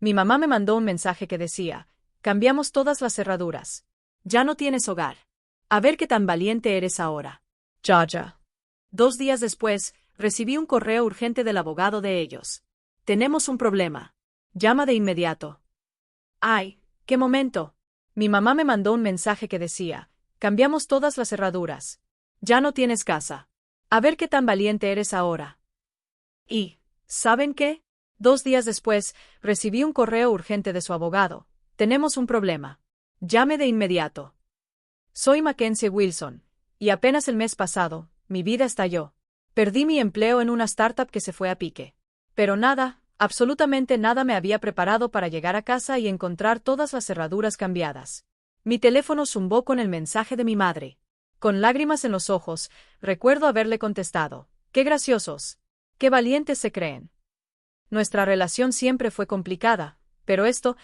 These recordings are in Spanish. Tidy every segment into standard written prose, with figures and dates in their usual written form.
Mi mamá me mandó un mensaje que decía: cambiamos todas las cerraduras. Ya no tienes hogar. A ver qué tan valiente eres ahora. Ya. 2 días después, recibí un correo urgente del abogado de ellos. Tenemos un problema. Llama de inmediato. ¡Ay, qué momento! Mi mamá me mandó un mensaje que decía: cambiamos todas las cerraduras. Ya no tienes casa. A ver qué tan valiente eres ahora. Y, ¿saben qué? 2 días después, recibí un correo urgente de su abogado. Tenemos un problema. Llame de inmediato. Soy Mackenzie Wilson, y apenas el mes pasado, mi vida estalló. Perdí mi empleo en una startup que se fue a pique. Pero nada, absolutamente nada me había preparado para llegar a casa y encontrar todas las cerraduras cambiadas. Mi teléfono zumbó con el mensaje de mi madre. Con lágrimas en los ojos, recuerdo haberle contestado: ¡qué graciosos! ¡Qué valientes se creen! Nuestra relación siempre fue complicada, pero esto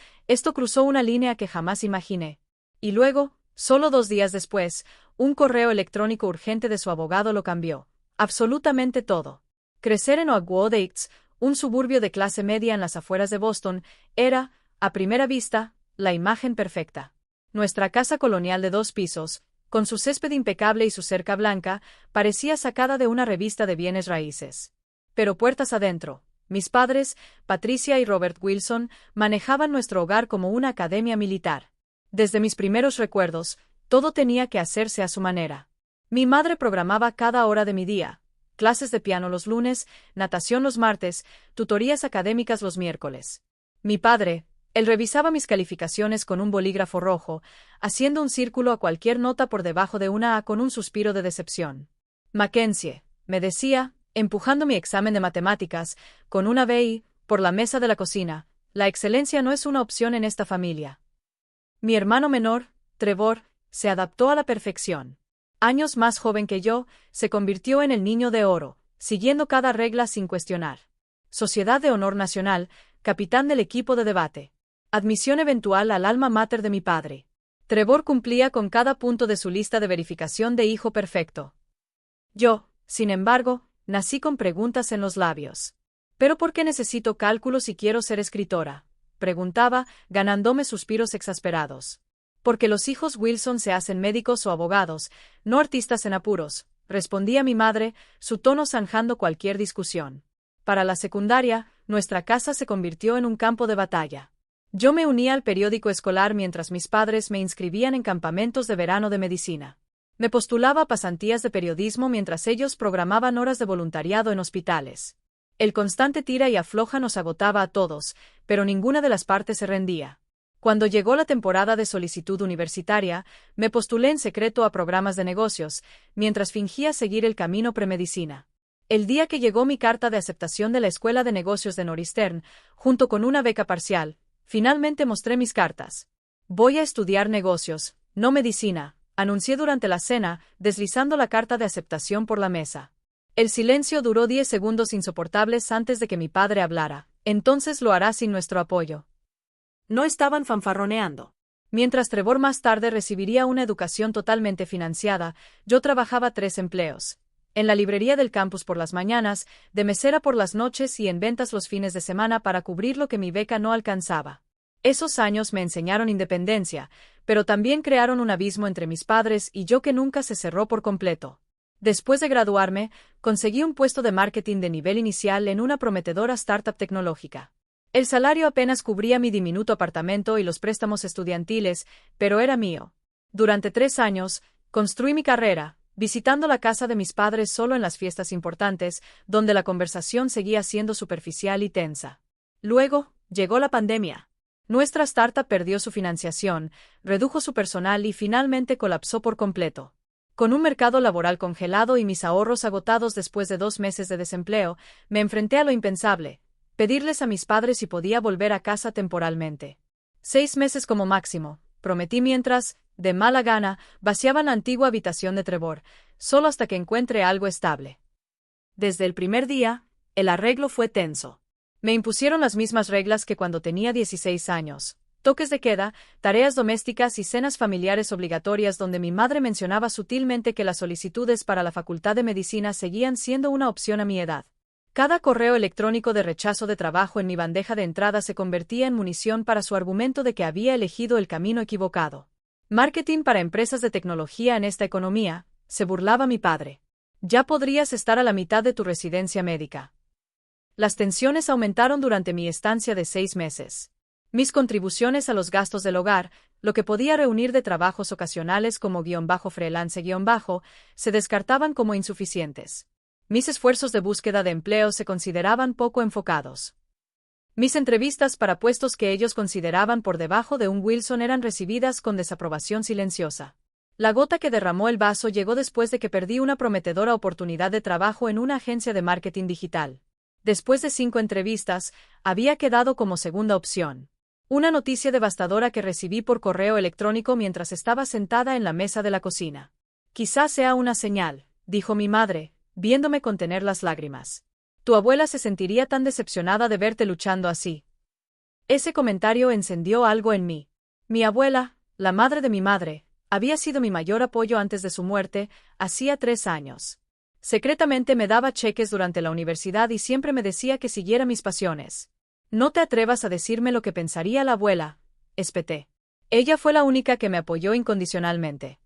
cruzó una línea que jamás imaginé. Y luego, solo 2 días después, un correo electrónico urgente de su abogado lo cambió. Absolutamente todo. Crecer en Oakwood Heights, un suburbio de clase media en las afueras de Boston, era, a primera vista, la imagen perfecta. Nuestra casa colonial de 2 pisos, con su césped impecable y su cerca blanca, parecía sacada de una revista de bienes raíces. Pero puertas adentro, mis padres, Patricia y Robert Wilson, manejaban nuestro hogar como una academia militar. Desde mis primeros recuerdos, todo tenía que hacerse a su manera. Mi madre programaba cada hora de mi día: clases de piano los lunes, natación los martes, tutorías académicas los miércoles. Mi padre, él revisaba mis calificaciones con un bolígrafo rojo, haciendo un círculo a cualquier nota por debajo de una A con un suspiro de decepción. Mackenzie, me decía, empujando mi examen de matemáticas, con una BI, por la mesa de la cocina: la excelencia no es una opción en esta familia. Mi hermano menor, Trevor, se adaptó a la perfección. Años más joven que yo, se convirtió en el niño de oro, siguiendo cada regla sin cuestionar. Sociedad de Honor Nacional, capitán del equipo de debate. Admisión eventual al alma mater de mi padre. Trevor cumplía con cada punto de su lista de verificación de hijo perfecto. Yo, sin embargo, nací con preguntas en los labios. ¿Pero por qué necesito cálculo si quiero ser escritora?, preguntaba, ganándome suspiros exasperados. Porque los hijos Wilson se hacen médicos o abogados, no artistas en apuros, respondía mi madre, su tono zanjando cualquier discusión. Para la secundaria, nuestra casa se convirtió en un campo de batalla. Yo me unía al periódico escolar mientras mis padres me inscribían en campamentos de verano de medicina. Me postulaba a pasantías de periodismo mientras ellos programaban horas de voluntariado en hospitales. El constante tira y afloja nos agotaba a todos, pero ninguna de las partes se rendía. Cuando llegó la temporada de solicitud universitaria, me postulé en secreto a programas de negocios, mientras fingía seguir el camino premedicina. El día que llegó mi carta de aceptación de la Escuela de Negocios de Northeastern, junto con una beca parcial, finalmente mostré mis cartas. Voy a estudiar negocios, no medicina, anuncié durante la cena, deslizando la carta de aceptación por la mesa. El silencio duró 10 segundos insoportables antes de que mi padre hablara. Entonces lo hará sin nuestro apoyo. No estaban fanfarroneando. Mientras Trevor más tarde recibiría una educación totalmente financiada, yo trabajaba 3 empleos. En la librería del campus por las mañanas, de mesera por las noches y en ventas los fines de semana para cubrir lo que mi beca no alcanzaba. Esos años me enseñaron independencia, pero también crearon un abismo entre mis padres y yo que nunca se cerró por completo. Después de graduarme, conseguí un puesto de marketing de nivel inicial en una prometedora startup tecnológica. El salario apenas cubría mi diminuto apartamento y los préstamos estudiantiles, pero era mío. Durante 3 años, construí mi carrera, visitando la casa de mis padres solo en las fiestas importantes, donde la conversación seguía siendo superficial y tensa. Luego, llegó la pandemia. Nuestra startup perdió su financiación, redujo su personal y finalmente colapsó por completo. Con un mercado laboral congelado y mis ahorros agotados después de 2 meses de desempleo, me enfrenté a lo impensable: pedirles a mis padres si podía volver a casa temporalmente. 6 meses como máximo, prometí mientras, de mala gana, vaciaban la antigua habitación de Trevor, solo hasta que encuentre algo estable. Desde el primer día, el arreglo fue tenso. Me impusieron las mismas reglas que cuando tenía 16 años. Toques de queda, tareas domésticas y cenas familiares obligatorias donde mi madre mencionaba sutilmente que las solicitudes para la Facultad de Medicina seguían siendo una opción a mi edad. Cada correo electrónico de rechazo de trabajo en mi bandeja de entrada se convertía en munición para su argumento de que había elegido el camino equivocado. Marketing para empresas de tecnología en esta economía, se burlaba mi padre. Ya podrías estar a la mitad de tu residencia médica. Las tensiones aumentaron durante mi estancia de 6 meses. Mis contribuciones a los gastos del hogar, lo que podía reunir de trabajos ocasionales como _freelance_, se descartaban como insuficientes. Mis esfuerzos de búsqueda de empleo se consideraban poco enfocados. Mis entrevistas para puestos que ellos consideraban por debajo de un Wilson eran recibidas con desaprobación silenciosa. La gota que derramó el vaso llegó después de que perdí una prometedora oportunidad de trabajo en una agencia de marketing digital. Después de 5 entrevistas, había quedado como segunda opción. Una noticia devastadora que recibí por correo electrónico mientras estaba sentada en la mesa de la cocina. Quizás sea una señal, dijo mi madre, viéndome contener las lágrimas. Tu abuela se sentiría tan decepcionada de verte luchando así. Ese comentario encendió algo en mí. Mi abuela, la madre de mi madre, había sido mi mayor apoyo antes de su muerte, hacía 3 años. Secretamente me daba cheques durante la universidad y siempre me decía que siguiera mis pasiones. No te atrevas a decirme lo que pensaría la abuela, espeté. Ella fue la única que me apoyó incondicionalmente.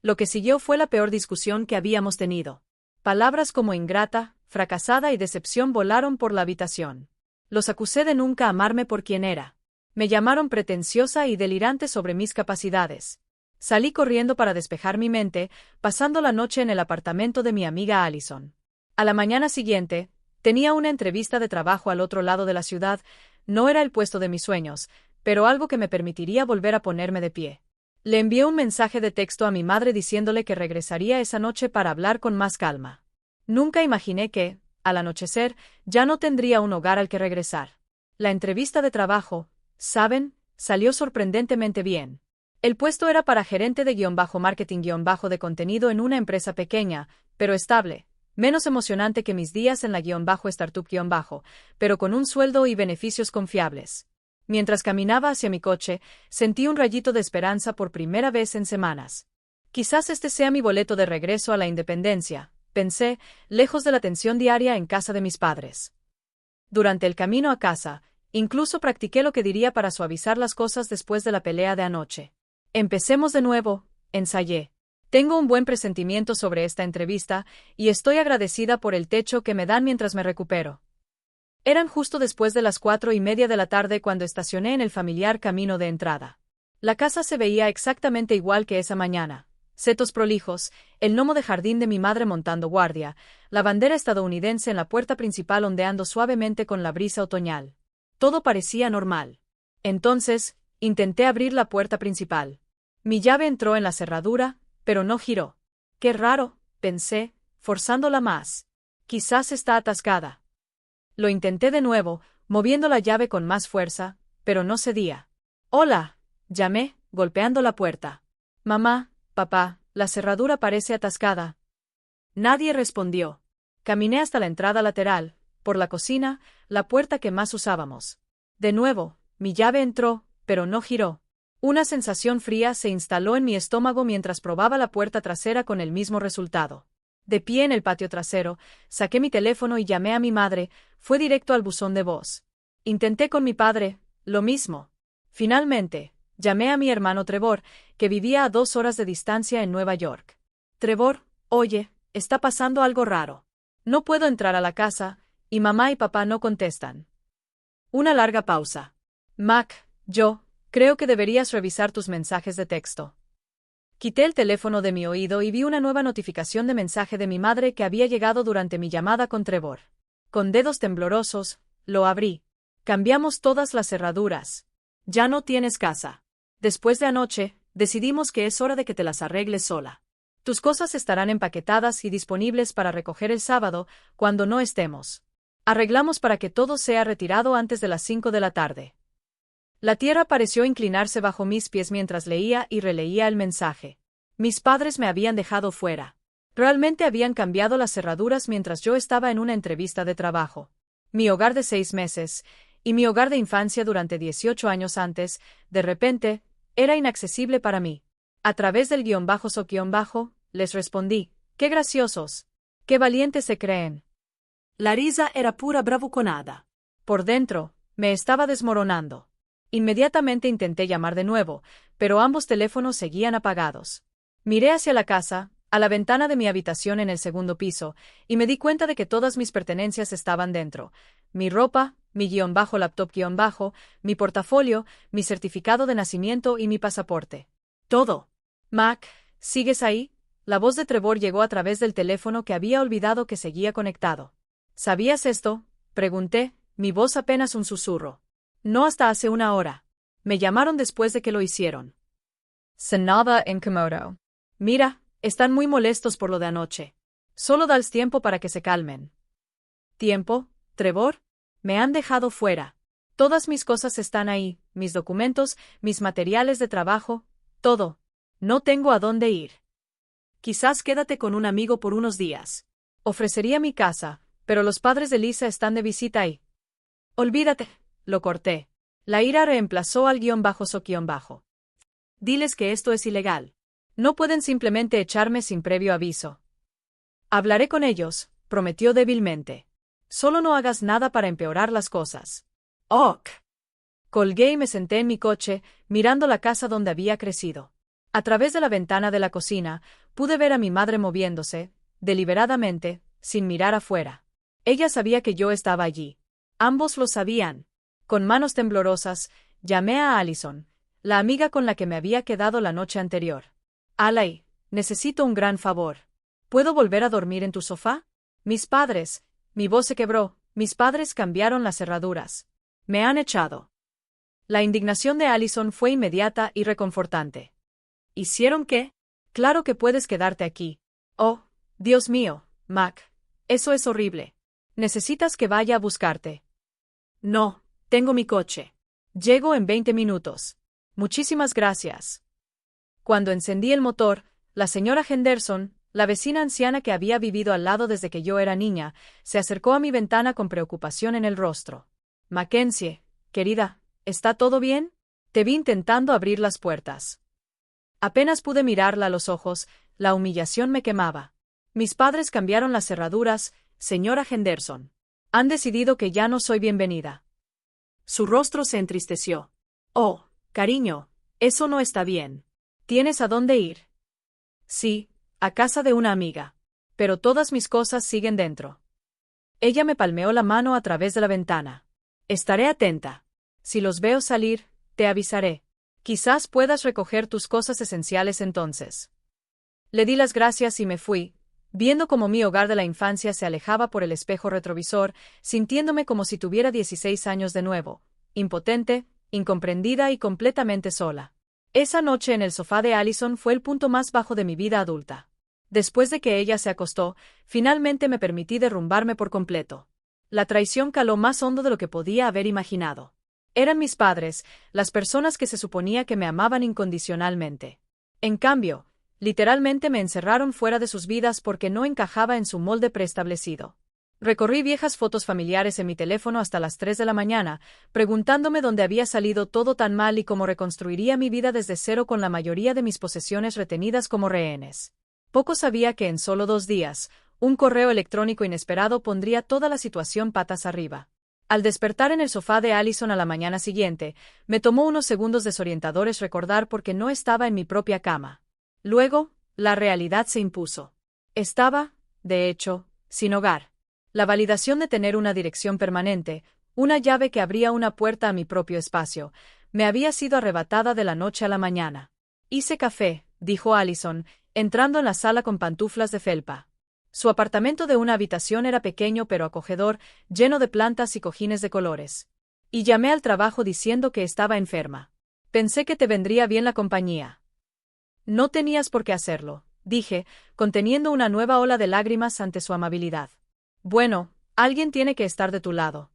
Lo que siguió fue la peor discusión que habíamos tenido. Palabras como ingrata, fracasada y decepción volaron por la habitación. Los acusé de nunca amarme por quien era. Me llamaron pretenciosa y delirante sobre mis capacidades. Salí corriendo para despejar mi mente, pasando la noche en el apartamento de mi amiga Allison. A la mañana siguiente, tenía una entrevista de trabajo al otro lado de la ciudad. No era el puesto de mis sueños, pero algo que me permitiría volver a ponerme de pie. Le envié un mensaje de texto a mi madre diciéndole que regresaría esa noche para hablar con más calma. Nunca imaginé que, al anochecer, ya no tendría un hogar al que regresar. La entrevista de trabajo, ¿saben?, salió sorprendentemente bien. El puesto era para gerente de _marketing_ de contenido en una empresa pequeña, pero estable, menos emocionante que mis días en la _startup_, pero con un sueldo y beneficios confiables. Mientras caminaba hacia mi coche, sentí un rayito de esperanza por primera vez en semanas. Quizás este sea mi boleto de regreso a la independencia, pensé, lejos de la tensión diaria en casa de mis padres. Durante el camino a casa, incluso practiqué lo que diría para suavizar las cosas después de la pelea de anoche. Empecemos de nuevo, ensayé. Tengo un buen presentimiento sobre esta entrevista, y estoy agradecida por el techo que me dan mientras me recupero. Eran justo después de las 4:30 de la tarde cuando estacioné en el familiar camino de entrada. La casa se veía exactamente igual que esa mañana. Setos prolijos, el gnomo de jardín de mi madre montando guardia, la bandera estadounidense en la puerta principal ondeando suavemente con la brisa otoñal. Todo parecía normal. Entonces, intenté abrir la puerta principal. Mi llave entró en la cerradura, pero no giró. Qué raro, pensé, forzándola más. Quizás está atascada. Lo intenté de nuevo, moviendo la llave con más fuerza, pero no cedía. Hola, llamé, golpeando la puerta. Mamá, papá, la cerradura parece atascada. Nadie respondió. Caminé hasta la entrada lateral, por la cocina, la puerta que más usábamos. De nuevo, mi llave entró, pero no giró. Una sensación fría se instaló en mi estómago mientras probaba la puerta trasera con el mismo resultado. De pie en el patio trasero, saqué mi teléfono y llamé a mi madre, fue directo al buzón de voz. Intenté con mi padre, lo mismo. Finalmente, llamé a mi hermano Trevor, que vivía a 2 horas de distancia en Nueva York. Trevor, oye, está pasando algo raro. No puedo entrar a la casa, y mamá y papá no contestan. Una larga pausa. Mac, creo que deberías revisar tus mensajes de texto. Quité el teléfono de mi oído y vi una nueva notificación de mensaje de mi madre que había llegado durante mi llamada con Trevor. Con dedos temblorosos, lo abrí. Cambiamos todas las cerraduras. Ya no tienes casa. Después de anoche, decidimos que es hora de que te las arregles sola. Tus cosas estarán empaquetadas y disponibles para recoger el sábado, cuando no estemos. Arreglamos para que todo sea retirado antes de las 5 de la tarde. La tierra pareció inclinarse bajo mis pies mientras leía y releía el mensaje. Mis padres me habían dejado fuera. Realmente habían cambiado las cerraduras mientras yo estaba en una entrevista de trabajo. Mi hogar de 6 meses, y mi hogar de infancia durante 18 años antes, de repente, era inaccesible para mí. A través del _, les respondí, ¡qué graciosos! ¡Qué valientes se creen! La risa era pura bravuconada. Por dentro, me estaba desmoronando. Inmediatamente intenté llamar de nuevo, pero ambos teléfonos seguían apagados. Miré hacia la casa, a la ventana de mi habitación en el segundo piso, y me di cuenta de que todas mis pertenencias estaban dentro. Mi ropa, mi laptop mi portafolio, mi certificado de nacimiento y mi pasaporte. Todo. Mac, ¿sigues ahí? La voz de Trevor llegó a través del teléfono que había olvidado que seguía conectado. ¿Sabías esto? Pregunté, mi voz apenas un susurro. No hasta hace una hora. Me llamaron después de que lo hicieron. Sonaba incómodo. Mira, están muy molestos por lo de anoche. Solo dales tiempo para que se calmen. ¿Tiempo, Trevor? Me han dejado fuera. Todas mis cosas están ahí, mis documentos, mis materiales de trabajo, todo. No tengo a dónde ir. Quizás quédate con un amigo por unos días. Ofrecería mi casa, pero los padres de Lisa están de visita ahí. Olvídate, lo corté. La ira reemplazó al _so_. Diles que esto es ilegal. No pueden simplemente echarme sin previo aviso. Hablaré con ellos, prometió débilmente. Solo no hagas nada para empeorar las cosas. Ok. Colgué y me senté en mi coche, mirando la casa donde había crecido. A través de la ventana de la cocina, pude ver a mi madre moviéndose, deliberadamente, sin mirar afuera. Ella sabía que yo estaba allí. Ambos lo sabían. Con manos temblorosas, llamé a Allison, la amiga con la que me había quedado la noche anterior. Alay, necesito un gran favor. ¿Puedo volver a dormir en tu sofá? Mis padres, mi voz se quebró, mis padres cambiaron las cerraduras. Me han echado. La indignación de Allison fue inmediata y reconfortante. ¿Hicieron qué? Claro que puedes quedarte aquí. Oh, Dios mío, Mac. Eso es horrible. Necesitas que vaya a buscarte. No, tengo mi coche. Llego en 20 minutos. Muchísimas gracias. Cuando encendí el motor, la señora Henderson, la vecina anciana que había vivido al lado desde que yo era niña, se acercó a mi ventana con preocupación en el rostro. Mackenzie, querida, ¿está todo bien? Te vi intentando abrir las puertas. Apenas pude mirarla a los ojos, la humillación me quemaba. Mis padres cambiaron las cerraduras, señora Henderson. Han decidido que ya no soy bienvenida. Su rostro se entristeció. Oh, cariño, eso no está bien. ¿Tienes a dónde ir? Sí, a casa de una amiga. Pero todas mis cosas siguen dentro. Ella me palmeó la mano a través de la ventana. Estaré atenta. Si los veo salir, te avisaré. Quizás puedas recoger tus cosas esenciales entonces. Le di las gracias y me fui, viendo cómo mi hogar de la infancia se alejaba por el espejo retrovisor, sintiéndome como si tuviera 16 años de nuevo, impotente, incomprendida y completamente sola. Esa noche en el sofá de Allison fue el punto más bajo de mi vida adulta. Después de que ella se acostó, finalmente me permití derrumbarme por completo. La traición caló más hondo de lo que podía haber imaginado. Eran mis padres, las personas que se suponía que me amaban incondicionalmente. En cambio, literalmente me encerraron fuera de sus vidas porque no encajaba en su molde preestablecido. Recorrí viejas fotos familiares en mi teléfono hasta las 3 de la mañana, preguntándome dónde había salido todo tan mal y cómo reconstruiría mi vida desde cero con la mayoría de mis posesiones retenidas como rehenes. Poco sabía que en solo 2 días, un correo electrónico inesperado pondría toda la situación patas arriba. Al despertar en el sofá de Allison a la mañana siguiente, me tomó unos segundos desorientadores recordar por qué no estaba en mi propia cama. Luego, la realidad se impuso. Estaba, de hecho, sin hogar. La validación de tener una dirección permanente, una llave que abría una puerta a mi propio espacio, me había sido arrebatada de la noche a la mañana. Hice café, dijo Allison, entrando en la sala con pantuflas de felpa. Su apartamento de una habitación era pequeño pero acogedor, lleno de plantas y cojines de colores. Y llamé al trabajo diciendo que estaba enferma. Pensé que te vendría bien la compañía. No tenías por qué hacerlo, dije, conteniendo una nueva ola de lágrimas ante su amabilidad. Bueno, alguien tiene que estar de tu lado.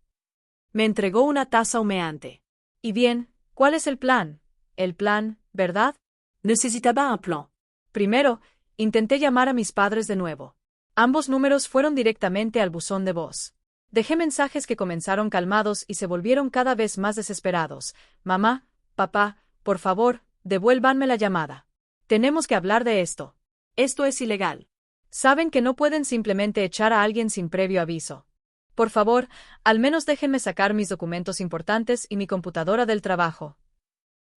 Me entregó una taza humeante. Y bien, ¿cuál es el plan? El plan, ¿verdad? Necesitaba un plan. Primero, intenté llamar a mis padres de nuevo. Ambos números fueron directamente al buzón de voz. Dejé mensajes que comenzaron calmados y se volvieron cada vez más desesperados. Mamá, papá, por favor, devuélvanme la llamada. Tenemos que hablar de esto. Esto es ilegal. Saben que no pueden simplemente echar a alguien sin previo aviso. Por favor, al menos déjenme sacar mis documentos importantes y mi computadora del trabajo.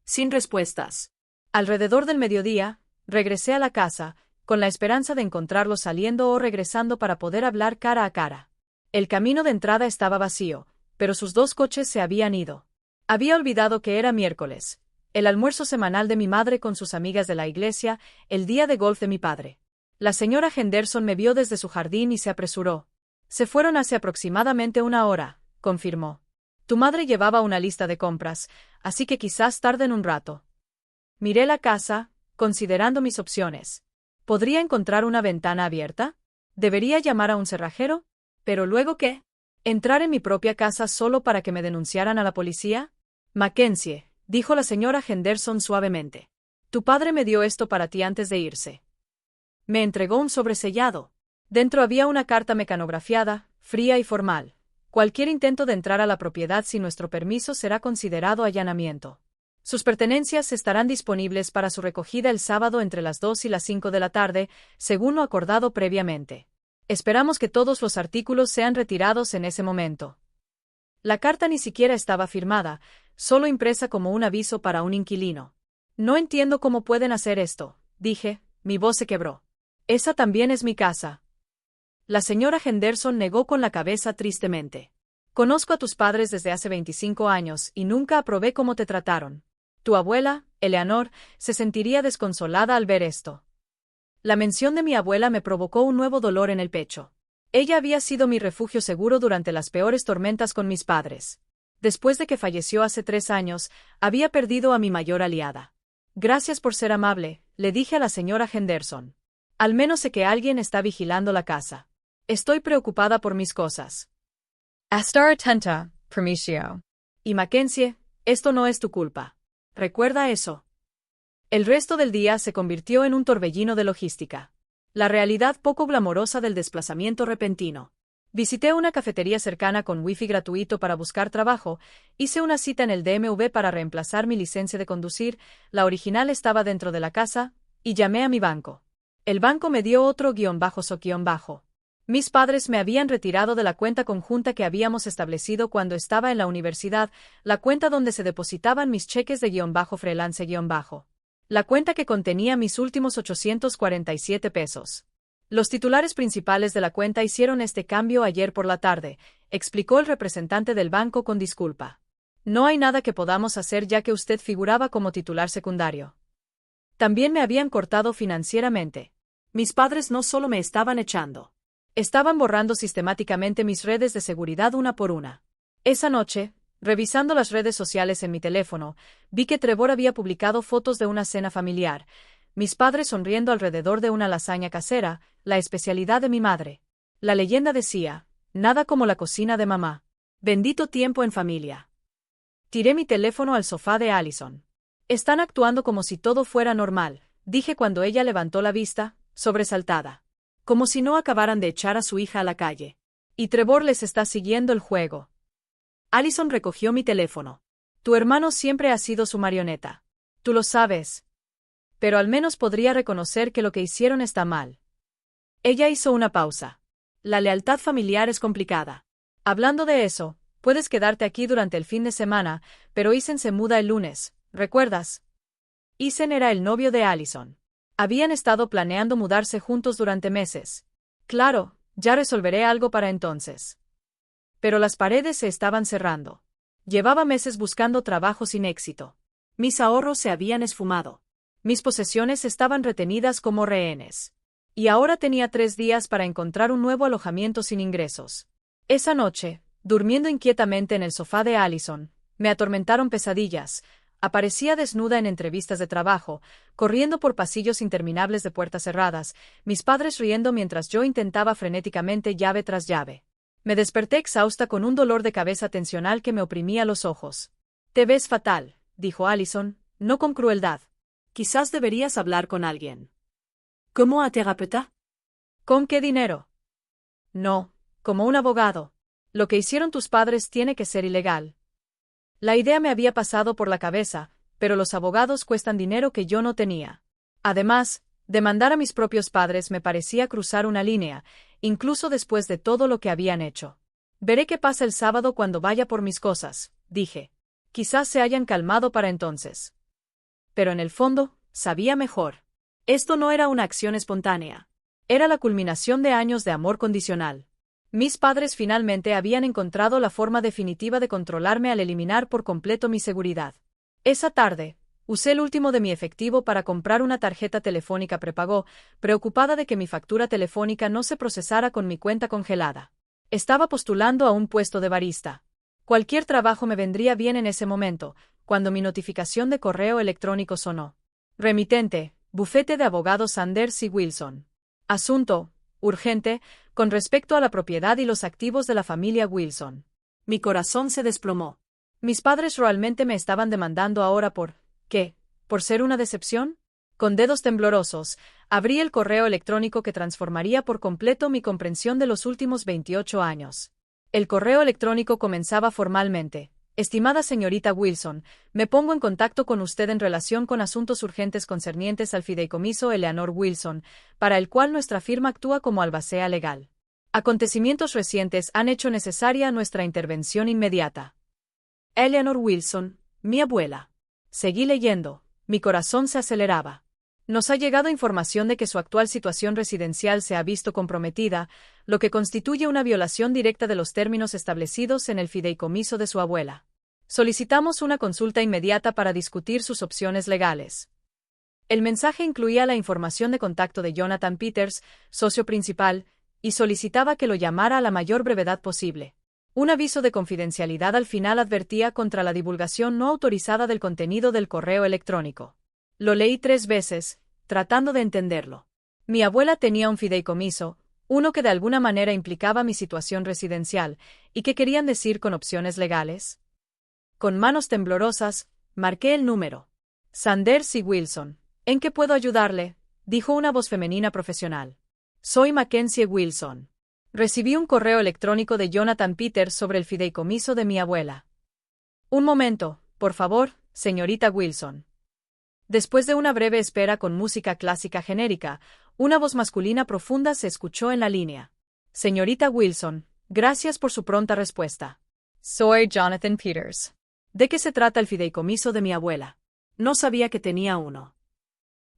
Sin respuestas. Alrededor del mediodía, regresé a la casa, con la esperanza de encontrarlo saliendo o regresando para poder hablar cara a cara. El camino de entrada estaba vacío, pero sus dos coches se habían ido. Había olvidado que era miércoles, el almuerzo semanal de mi madre con sus amigas de la iglesia, el día de golf de mi padre. La señora Henderson me vio desde su jardín y se apresuró. Se fueron hace aproximadamente una hora, confirmó. Tu madre llevaba una lista de compras, así que quizás tarden un rato. Miré la casa, considerando mis opciones. ¿Podría encontrar una ventana abierta? ¿Debería llamar a un cerrajero? ¿Pero luego qué? ¿Entrar en mi propia casa solo para que me denunciaran a la policía? Mackenzie, dijo la señora Henderson suavemente. Tu padre me dio esto para ti antes de irse. Me entregó un sobresellado. Dentro había una carta mecanografiada, fría y formal. Cualquier intento de entrar a la propiedad sin nuestro permiso será considerado allanamiento. Sus pertenencias estarán disponibles para su recogida el sábado entre las 2 y las 5 de la tarde, según lo acordado previamente. Esperamos que todos los artículos sean retirados en ese momento. La carta ni siquiera estaba firmada, solo impresa como un aviso para un inquilino. No entiendo cómo pueden hacer esto, dije, mi voz se quebró. Esa también es mi casa. La señora Henderson negó con la cabeza tristemente. Conozco a tus padres desde hace 25 años y nunca aprobé cómo te trataron. Tu abuela, Eleanor, se sentiría desconsolada al ver esto. La mención de mi abuela me provocó un nuevo dolor en el pecho. Ella había sido mi refugio seguro durante las peores tormentas con mis padres. Después de que falleció hace 3 años, había perdido a mi mayor aliada. Gracias por ser amable, le dije a la señora Henderson. Al menos sé que alguien está vigilando la casa. Estoy preocupada por mis cosas. Estar atenta, Prometeo. Y Mackenzie, esto no es tu culpa. Recuerda eso. El resto del día se convirtió en un torbellino de logística. La realidad poco glamorosa del desplazamiento repentino. Visité una cafetería cercana con wifi gratuito para buscar trabajo, hice una cita en el DMV para reemplazar mi licencia de conducir, la original estaba dentro de la casa, y llamé a mi banco. El banco me dio otro _so_. Mis padres me habían retirado de la cuenta conjunta que habíamos establecido cuando estaba en la universidad, la cuenta donde se depositaban mis cheques de _freelance_. La cuenta que contenía mis últimos 847 pesos. Los titulares principales de la cuenta hicieron este cambio ayer por la tarde, explicó el representante del banco con disculpa. No hay nada que podamos hacer ya que usted figuraba como titular secundario. También me habían cortado financieramente. Mis padres no solo me estaban echando. Estaban borrando sistemáticamente mis redes de seguridad una por una. Esa noche, revisando las redes sociales en mi teléfono, vi que Trevor había publicado fotos de una cena familiar, mis padres sonriendo alrededor de una lasaña casera, la especialidad de mi madre. La leyenda decía, nada como la cocina de mamá. Bendito tiempo en familia. Tiré mi teléfono al sofá de Allison. Están actuando como si todo fuera normal, dije cuando ella levantó la vista, sobresaltada. Como si no acabaran de echar a su hija a la calle. Y Trevor les está siguiendo el juego. Allison recogió mi teléfono. Tu hermano siempre ha sido su marioneta. Tú lo sabes. Pero al menos podría reconocer que lo que hicieron está mal. Ella hizo una pausa. La lealtad familiar es complicada. Hablando de eso, puedes quedarte aquí durante el fin de semana, pero Ethan se muda el lunes, ¿recuerdas? Ethan era el novio de Allison. Habían estado planeando mudarse juntos durante meses. Claro, ya resolveré algo para entonces. Pero las paredes se estaban cerrando. Llevaba meses buscando trabajo sin éxito. Mis ahorros se habían esfumado. Mis posesiones estaban retenidas como rehenes. Y ahora tenía 3 días para encontrar un nuevo alojamiento sin ingresos. Esa noche, durmiendo inquietamente en el sofá de Allison, me atormentaron pesadillas. Aparecía desnuda en entrevistas de trabajo, corriendo por pasillos interminables de puertas cerradas, mis padres riendo mientras yo intentaba frenéticamente llave tras llave. Me desperté exhausta con un dolor de cabeza tensional que me oprimía los ojos. Te ves fatal, dijo Allison, no con crueldad. Quizás deberías hablar con alguien. ¿Como un terapeuta? ¿Con qué dinero? No, como un abogado. Lo que hicieron tus padres tiene que ser ilegal. La idea me había pasado por la cabeza, pero los abogados cuestan dinero que yo no tenía. Además, demandar a mis propios padres me parecía cruzar una línea, incluso después de todo lo que habían hecho. Veré qué pasa el sábado cuando vaya por mis cosas, dije. Quizás se hayan calmado para entonces. Pero en el fondo, sabía mejor. Esto no era una acción espontánea. Era la culminación de años de amor condicional. Mis padres finalmente habían encontrado la forma definitiva de controlarme al eliminar por completo mi seguridad. Esa tarde, usé el último de mi efectivo para comprar una tarjeta telefónica prepago, preocupada de que mi factura telefónica no se procesara con mi cuenta congelada. Estaba postulando a un puesto de barista. Cualquier trabajo me vendría bien en ese momento, cuando mi notificación de correo electrónico sonó. Remitente, bufete de abogados Sanders y Wilson. Asunto, urgente, con respecto a la propiedad y los activos de la familia Wilson. Mi corazón se desplomó. Mis padres realmente me estaban demandando ahora ¿qué? ¿Por ser una decepción? Con dedos temblorosos, abrí el correo electrónico que transformaría por completo mi comprensión de los últimos 28 años. El correo electrónico comenzaba formalmente. Estimada señorita Wilson, me pongo en contacto con usted en relación con asuntos urgentes concernientes al fideicomiso Eleanor Wilson, para el cual nuestra firma actúa como albacea legal. Acontecimientos recientes han hecho necesaria nuestra intervención inmediata. Eleanor Wilson, mi abuela. Seguí leyendo. Mi corazón se aceleraba. Nos ha llegado información de que su actual situación residencial se ha visto comprometida, lo que constituye una violación directa de los términos establecidos en el fideicomiso de su abuela. Solicitamos una consulta inmediata para discutir sus opciones legales. El mensaje incluía la información de contacto de Jonathan Peters, socio principal, y solicitaba que lo llamara a la mayor brevedad posible. Un aviso de confidencialidad al final advertía contra la divulgación no autorizada del contenido del correo electrónico. Lo leí 3 veces, tratando de entenderlo. Mi abuela tenía un fideicomiso, uno que de alguna manera implicaba mi situación residencial, ¿y qué querían decir con opciones legales? Con manos temblorosas, marqué el número. Sanders y Wilson. ¿En qué puedo ayudarle?, dijo una voz femenina profesional. Soy Mackenzie Wilson. Recibí un correo electrónico de Jonathan Peters sobre el fideicomiso de mi abuela. Un momento, por favor, señorita Wilson. Después de una breve espera con música clásica genérica, una voz masculina profunda se escuchó en la línea. Señorita Wilson, gracias por su pronta respuesta. Soy Jonathan Peters. ¿De qué se trata el fideicomiso de mi abuela? No sabía que tenía uno.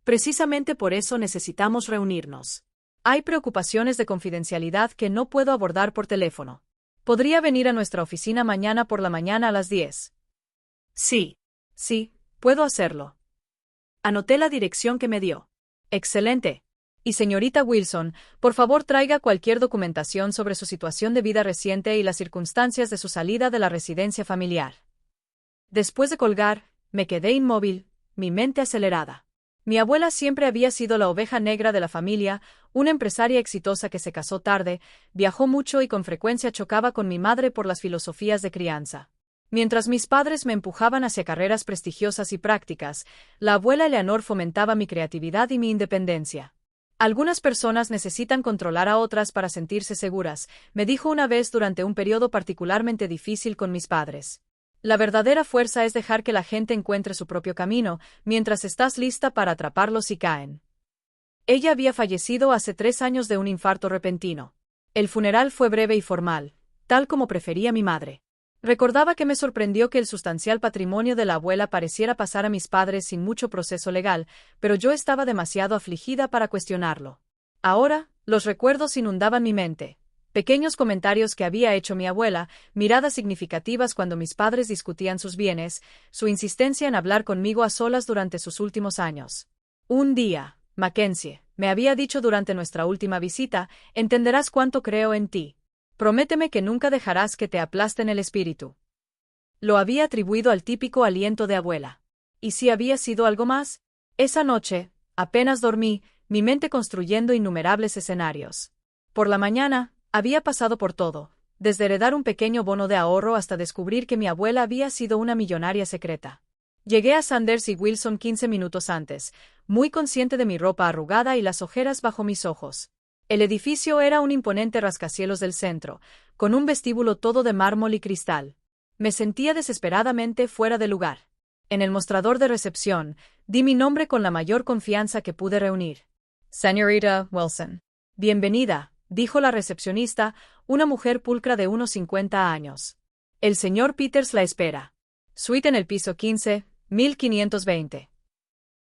Precisamente por eso necesitamos reunirnos. Hay preocupaciones de confidencialidad que no puedo abordar por teléfono. ¿Podría venir a nuestra oficina mañana por la mañana a las 10? Sí, puedo hacerlo. Anoté la dirección que me dio. Excelente. Y señorita Wilson, por favor traiga cualquier documentación sobre su situación de vida reciente y las circunstancias de su salida de la residencia familiar. Después de colgar, me quedé inmóvil, mi mente acelerada. Mi abuela siempre había sido la oveja negra de la familia, una empresaria exitosa que se casó tarde, viajó mucho y con frecuencia chocaba con mi madre por las filosofías de crianza. Mientras mis padres me empujaban hacia carreras prestigiosas y prácticas, la abuela Eleanor fomentaba mi creatividad y mi independencia. Algunas personas necesitan controlar a otras para sentirse seguras, me dijo una vez durante un periodo particularmente difícil con mis padres. La verdadera fuerza es dejar que la gente encuentre su propio camino, mientras estás lista para atraparlos si caen. Ella había fallecido hace 3 años de un infarto repentino. El funeral fue breve y formal, tal como prefería mi madre. Recordaba que me sorprendió que el sustancial patrimonio de la abuela pareciera pasar a mis padres sin mucho proceso legal, pero yo estaba demasiado afligida para cuestionarlo. Ahora, los recuerdos inundaban mi mente. Pequeños comentarios que había hecho mi abuela, miradas significativas cuando mis padres discutían sus bienes, su insistencia en hablar conmigo a solas durante sus últimos años. Un día, Mackenzie, me había dicho durante nuestra última visita, entenderás cuánto creo en ti. Prométeme que nunca dejarás que te aplasten el espíritu. Lo había atribuido al típico aliento de abuela. ¿Y si había sido algo más? Esa noche, apenas dormí, mi mente construyendo innumerables escenarios. Por la mañana, había pasado por todo, desde heredar un pequeño bono de ahorro hasta descubrir que mi abuela había sido una millonaria secreta. Llegué a Sanders y Wilson 15 minutos antes, muy consciente de mi ropa arrugada y las ojeras bajo mis ojos. El edificio era un imponente rascacielos del centro, con un vestíbulo todo de mármol y cristal. Me sentía desesperadamente fuera de lugar. En el mostrador de recepción, di mi nombre con la mayor confianza que pude reunir. Señorita Wilson. Bienvenida, dijo la recepcionista, una mujer pulcra de unos 50 años. El señor Peters la espera. Suite en el piso 15, 1520.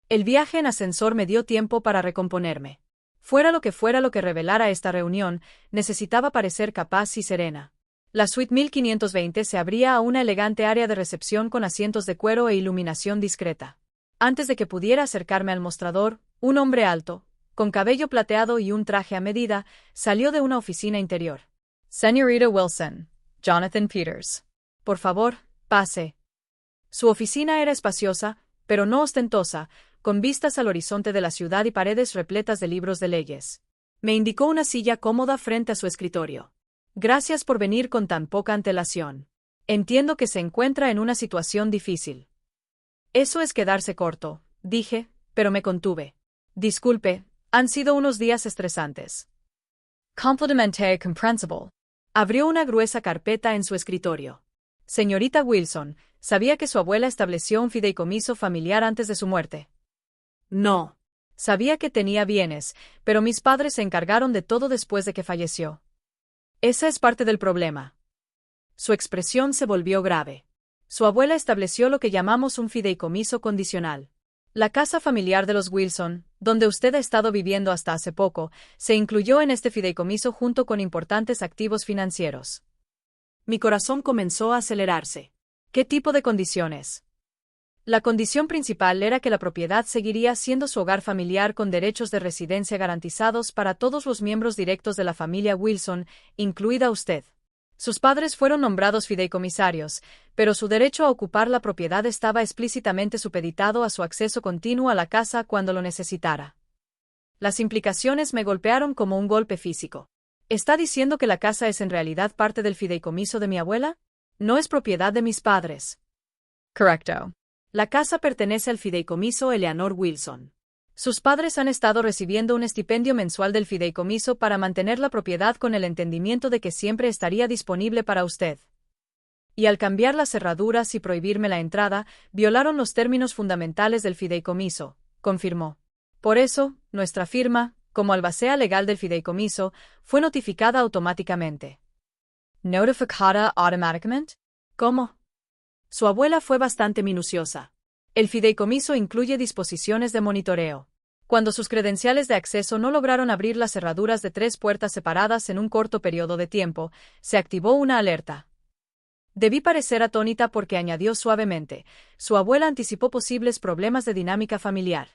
El viaje en ascensor me dio tiempo para recomponerme. Fuera lo que revelara esta reunión, necesitaba parecer capaz y serena. La suite 1520 se abría a una elegante área de recepción con asientos de cuero e iluminación discreta. Antes de que pudiera acercarme al mostrador, un hombre alto, con cabello plateado y un traje a medida, salió de una oficina interior. Señorita Wilson, Jonathan Peters. Por favor, pase. Su oficina era espaciosa, pero no ostentosa, con vistas al horizonte de la ciudad y paredes repletas de libros de leyes. Me indicó una silla cómoda frente a su escritorio. Gracias por venir con tan poca antelación. Entiendo que se encuentra en una situación difícil. Eso es quedarse corto, dije, pero me contuve. Disculpe, han sido unos días estresantes. Completamente comprensible. Abrió una gruesa carpeta en su escritorio. Señorita Wilson, ¿sabía que su abuela estableció un fideicomiso familiar antes de su muerte? No. Sabía que tenía bienes, pero mis padres se encargaron de todo después de que falleció. Esa es parte del problema. Su expresión se volvió grave. Su abuela estableció lo que llamamos un fideicomiso condicional. La casa familiar de los Wilson, donde usted ha estado viviendo hasta hace poco, se incluyó en este fideicomiso junto con importantes activos financieros. Mi corazón comenzó a acelerarse. ¿Qué tipo de condiciones? La condición principal era que la propiedad seguiría siendo su hogar familiar con derechos de residencia garantizados para todos los miembros directos de la familia Wilson, incluida usted. Sus padres fueron nombrados fideicomisarios, pero su derecho a ocupar la propiedad estaba explícitamente supeditado a su acceso continuo a la casa cuando lo necesitara. Las implicaciones me golpearon como un golpe físico. ¿Está diciendo que la casa es en realidad parte del fideicomiso de mi abuela? No es propiedad de mis padres. Correcto. La casa pertenece al fideicomiso Eleanor Wilson. Sus padres han estado recibiendo un estipendio mensual del fideicomiso para mantener la propiedad con el entendimiento de que siempre estaría disponible para usted. Y al cambiar las cerraduras y prohibirme la entrada, violaron los términos fundamentales del fideicomiso, confirmó. Por eso, nuestra firma, como albacea legal del fideicomiso, fue notificada automáticamente. ¿Notificada automáticamente? ¿Cómo? Su abuela fue bastante minuciosa. El fideicomiso incluye disposiciones de monitoreo. Cuando sus credenciales de acceso no lograron abrir las cerraduras de 3 puertas separadas en un corto periodo de tiempo, se activó una alerta. Debí parecer atónita porque añadió suavemente, su abuela anticipó posibles problemas de dinámica familiar.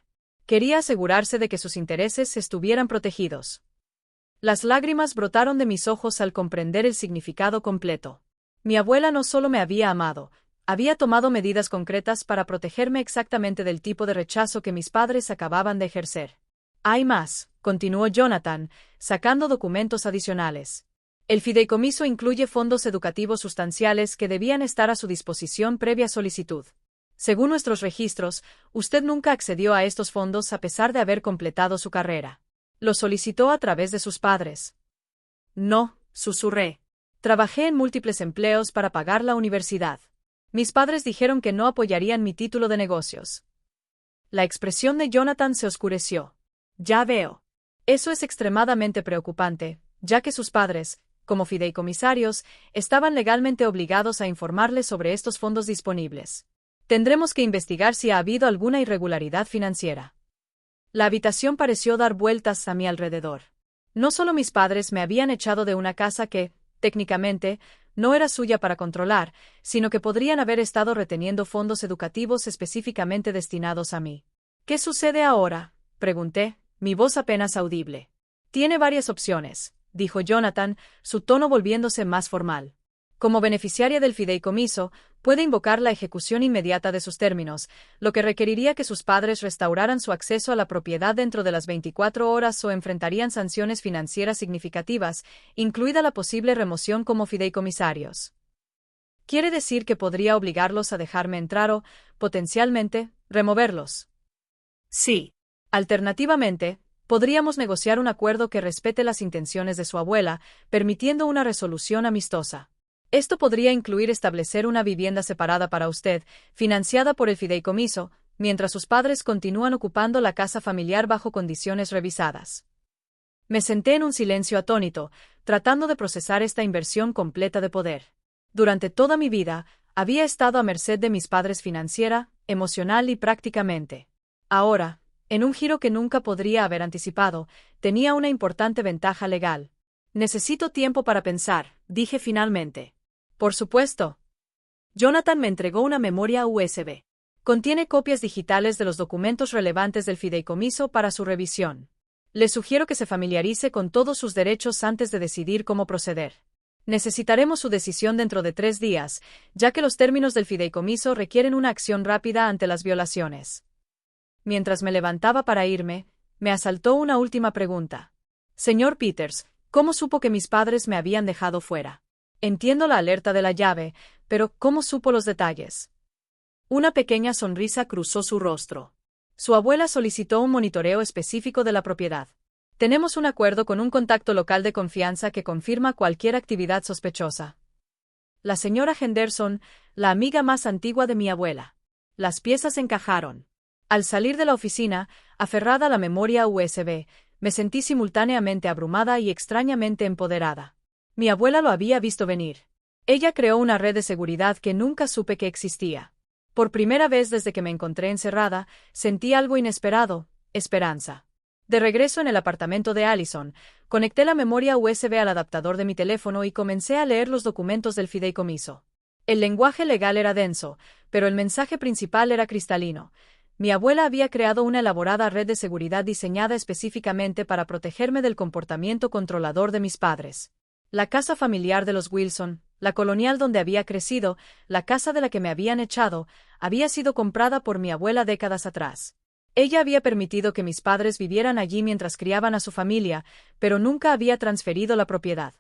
Quería asegurarse de que sus intereses estuvieran protegidos. Las lágrimas brotaron de mis ojos al comprender el significado completo. Mi abuela no solo me había amado, había tomado medidas concretas para protegerme exactamente del tipo de rechazo que mis padres acababan de ejercer. Hay más, continuó Jonathan, sacando documentos adicionales. El fideicomiso incluye fondos educativos sustanciales que debían estar a su disposición previa solicitud. Según nuestros registros, usted nunca accedió a estos fondos a pesar de haber completado su carrera. Lo solicitó a través de sus padres. No, susurré. Trabajé en múltiples empleos para pagar la universidad. Mis padres dijeron que no apoyarían mi título de negocios. La expresión de Jonathan se oscureció. Ya veo. Eso es extremadamente preocupante, ya que sus padres, como fideicomisarios, estaban legalmente obligados a informarles sobre estos fondos disponibles. Tendremos que investigar si ha habido alguna irregularidad financiera. La habitación pareció dar vueltas a mi alrededor. No solo mis padres me habían echado de una casa que, técnicamente, no era suya para controlar, sino que podrían haber estado reteniendo fondos educativos específicamente destinados a mí. ¿Qué sucede ahora?, pregunté, mi voz apenas audible. Tiene varias opciones, dijo Jonathan, su tono volviéndose más formal. Como beneficiaria del fideicomiso, puede invocar la ejecución inmediata de sus términos, lo que requeriría que sus padres restauraran su acceso a la propiedad dentro de las 24 horas o enfrentarían sanciones financieras significativas, incluida la posible remoción como fideicomisarios. ¿Quiere decir que podría obligarlos a dejarme entrar o, potencialmente, removerlos? Sí. Alternativamente, podríamos negociar un acuerdo que respete las intenciones de su abuela, permitiendo una resolución amistosa. Esto podría incluir establecer una vivienda separada para usted, financiada por el fideicomiso, mientras sus padres continúan ocupando la casa familiar bajo condiciones revisadas. Me senté en un silencio atónito, tratando de procesar esta inversión completa de poder. Durante toda mi vida, había estado a merced de mis padres financiera, emocional y prácticamente. Ahora, en un giro que nunca podría haber anticipado, tenía una importante ventaja legal. Necesito tiempo para pensar, dije finalmente. Por supuesto. Jonathan me entregó una memoria USB. Contiene copias digitales de los documentos relevantes del fideicomiso para su revisión. Le sugiero que se familiarice con todos sus derechos antes de decidir cómo proceder. Necesitaremos su decisión dentro de 3 días, ya que los términos del fideicomiso requieren una acción rápida ante las violaciones. Mientras me levantaba para irme, me asaltó una última pregunta. Señor Peters, ¿cómo supo que mis padres me habían dejado fuera? Entiendo la alerta de la llave, pero ¿cómo supo los detalles? Una pequeña sonrisa cruzó su rostro. Su abuela solicitó un monitoreo específico de la propiedad. Tenemos un acuerdo con un contacto local de confianza que confirma cualquier actividad sospechosa. La señora Henderson, la amiga más antigua de mi abuela. Las piezas encajaron. Al salir de la oficina, aferrada a la memoria USB, me sentí simultáneamente abrumada y extrañamente empoderada. Mi abuela lo había visto venir. Ella creó una red de seguridad que nunca supe que existía. Por primera vez desde que me encontré encerrada, sentí algo inesperado, esperanza. De regreso en el apartamento de Allison, conecté la memoria USB al adaptador de mi teléfono y comencé a leer los documentos del fideicomiso. El lenguaje legal era denso, pero el mensaje principal era cristalino. Mi abuela había creado una elaborada red de seguridad diseñada específicamente para protegerme del comportamiento controlador de mis padres. La casa familiar de los Wilson, la colonial donde había crecido, la casa de la que me habían echado, había sido comprada por mi abuela décadas atrás. Ella había permitido que mis padres vivieran allí mientras criaban a su familia, pero nunca había transferido la propiedad.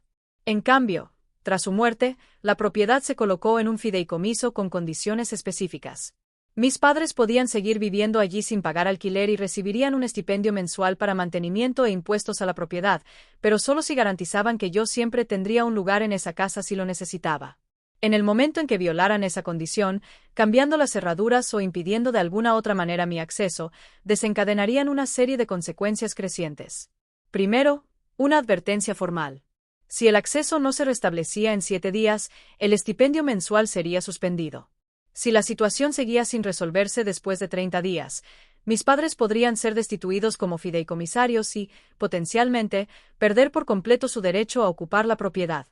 En cambio, tras su muerte, la propiedad se colocó en un fideicomiso con condiciones específicas. Mis padres podían seguir viviendo allí sin pagar alquiler y recibirían un estipendio mensual para mantenimiento e impuestos a la propiedad, pero solo si garantizaban que yo siempre tendría un lugar en esa casa si lo necesitaba. En el momento en que violaran esa condición, cambiando las cerraduras o impidiendo de alguna otra manera mi acceso, desencadenarían una serie de consecuencias crecientes. Primero, una advertencia formal. Si el acceso no se restablecía en 7 días, el estipendio mensual sería suspendido. Si la situación seguía sin resolverse después de 30 días, mis padres podrían ser destituidos como fideicomisarios y, potencialmente, perder por completo su derecho a ocupar la propiedad.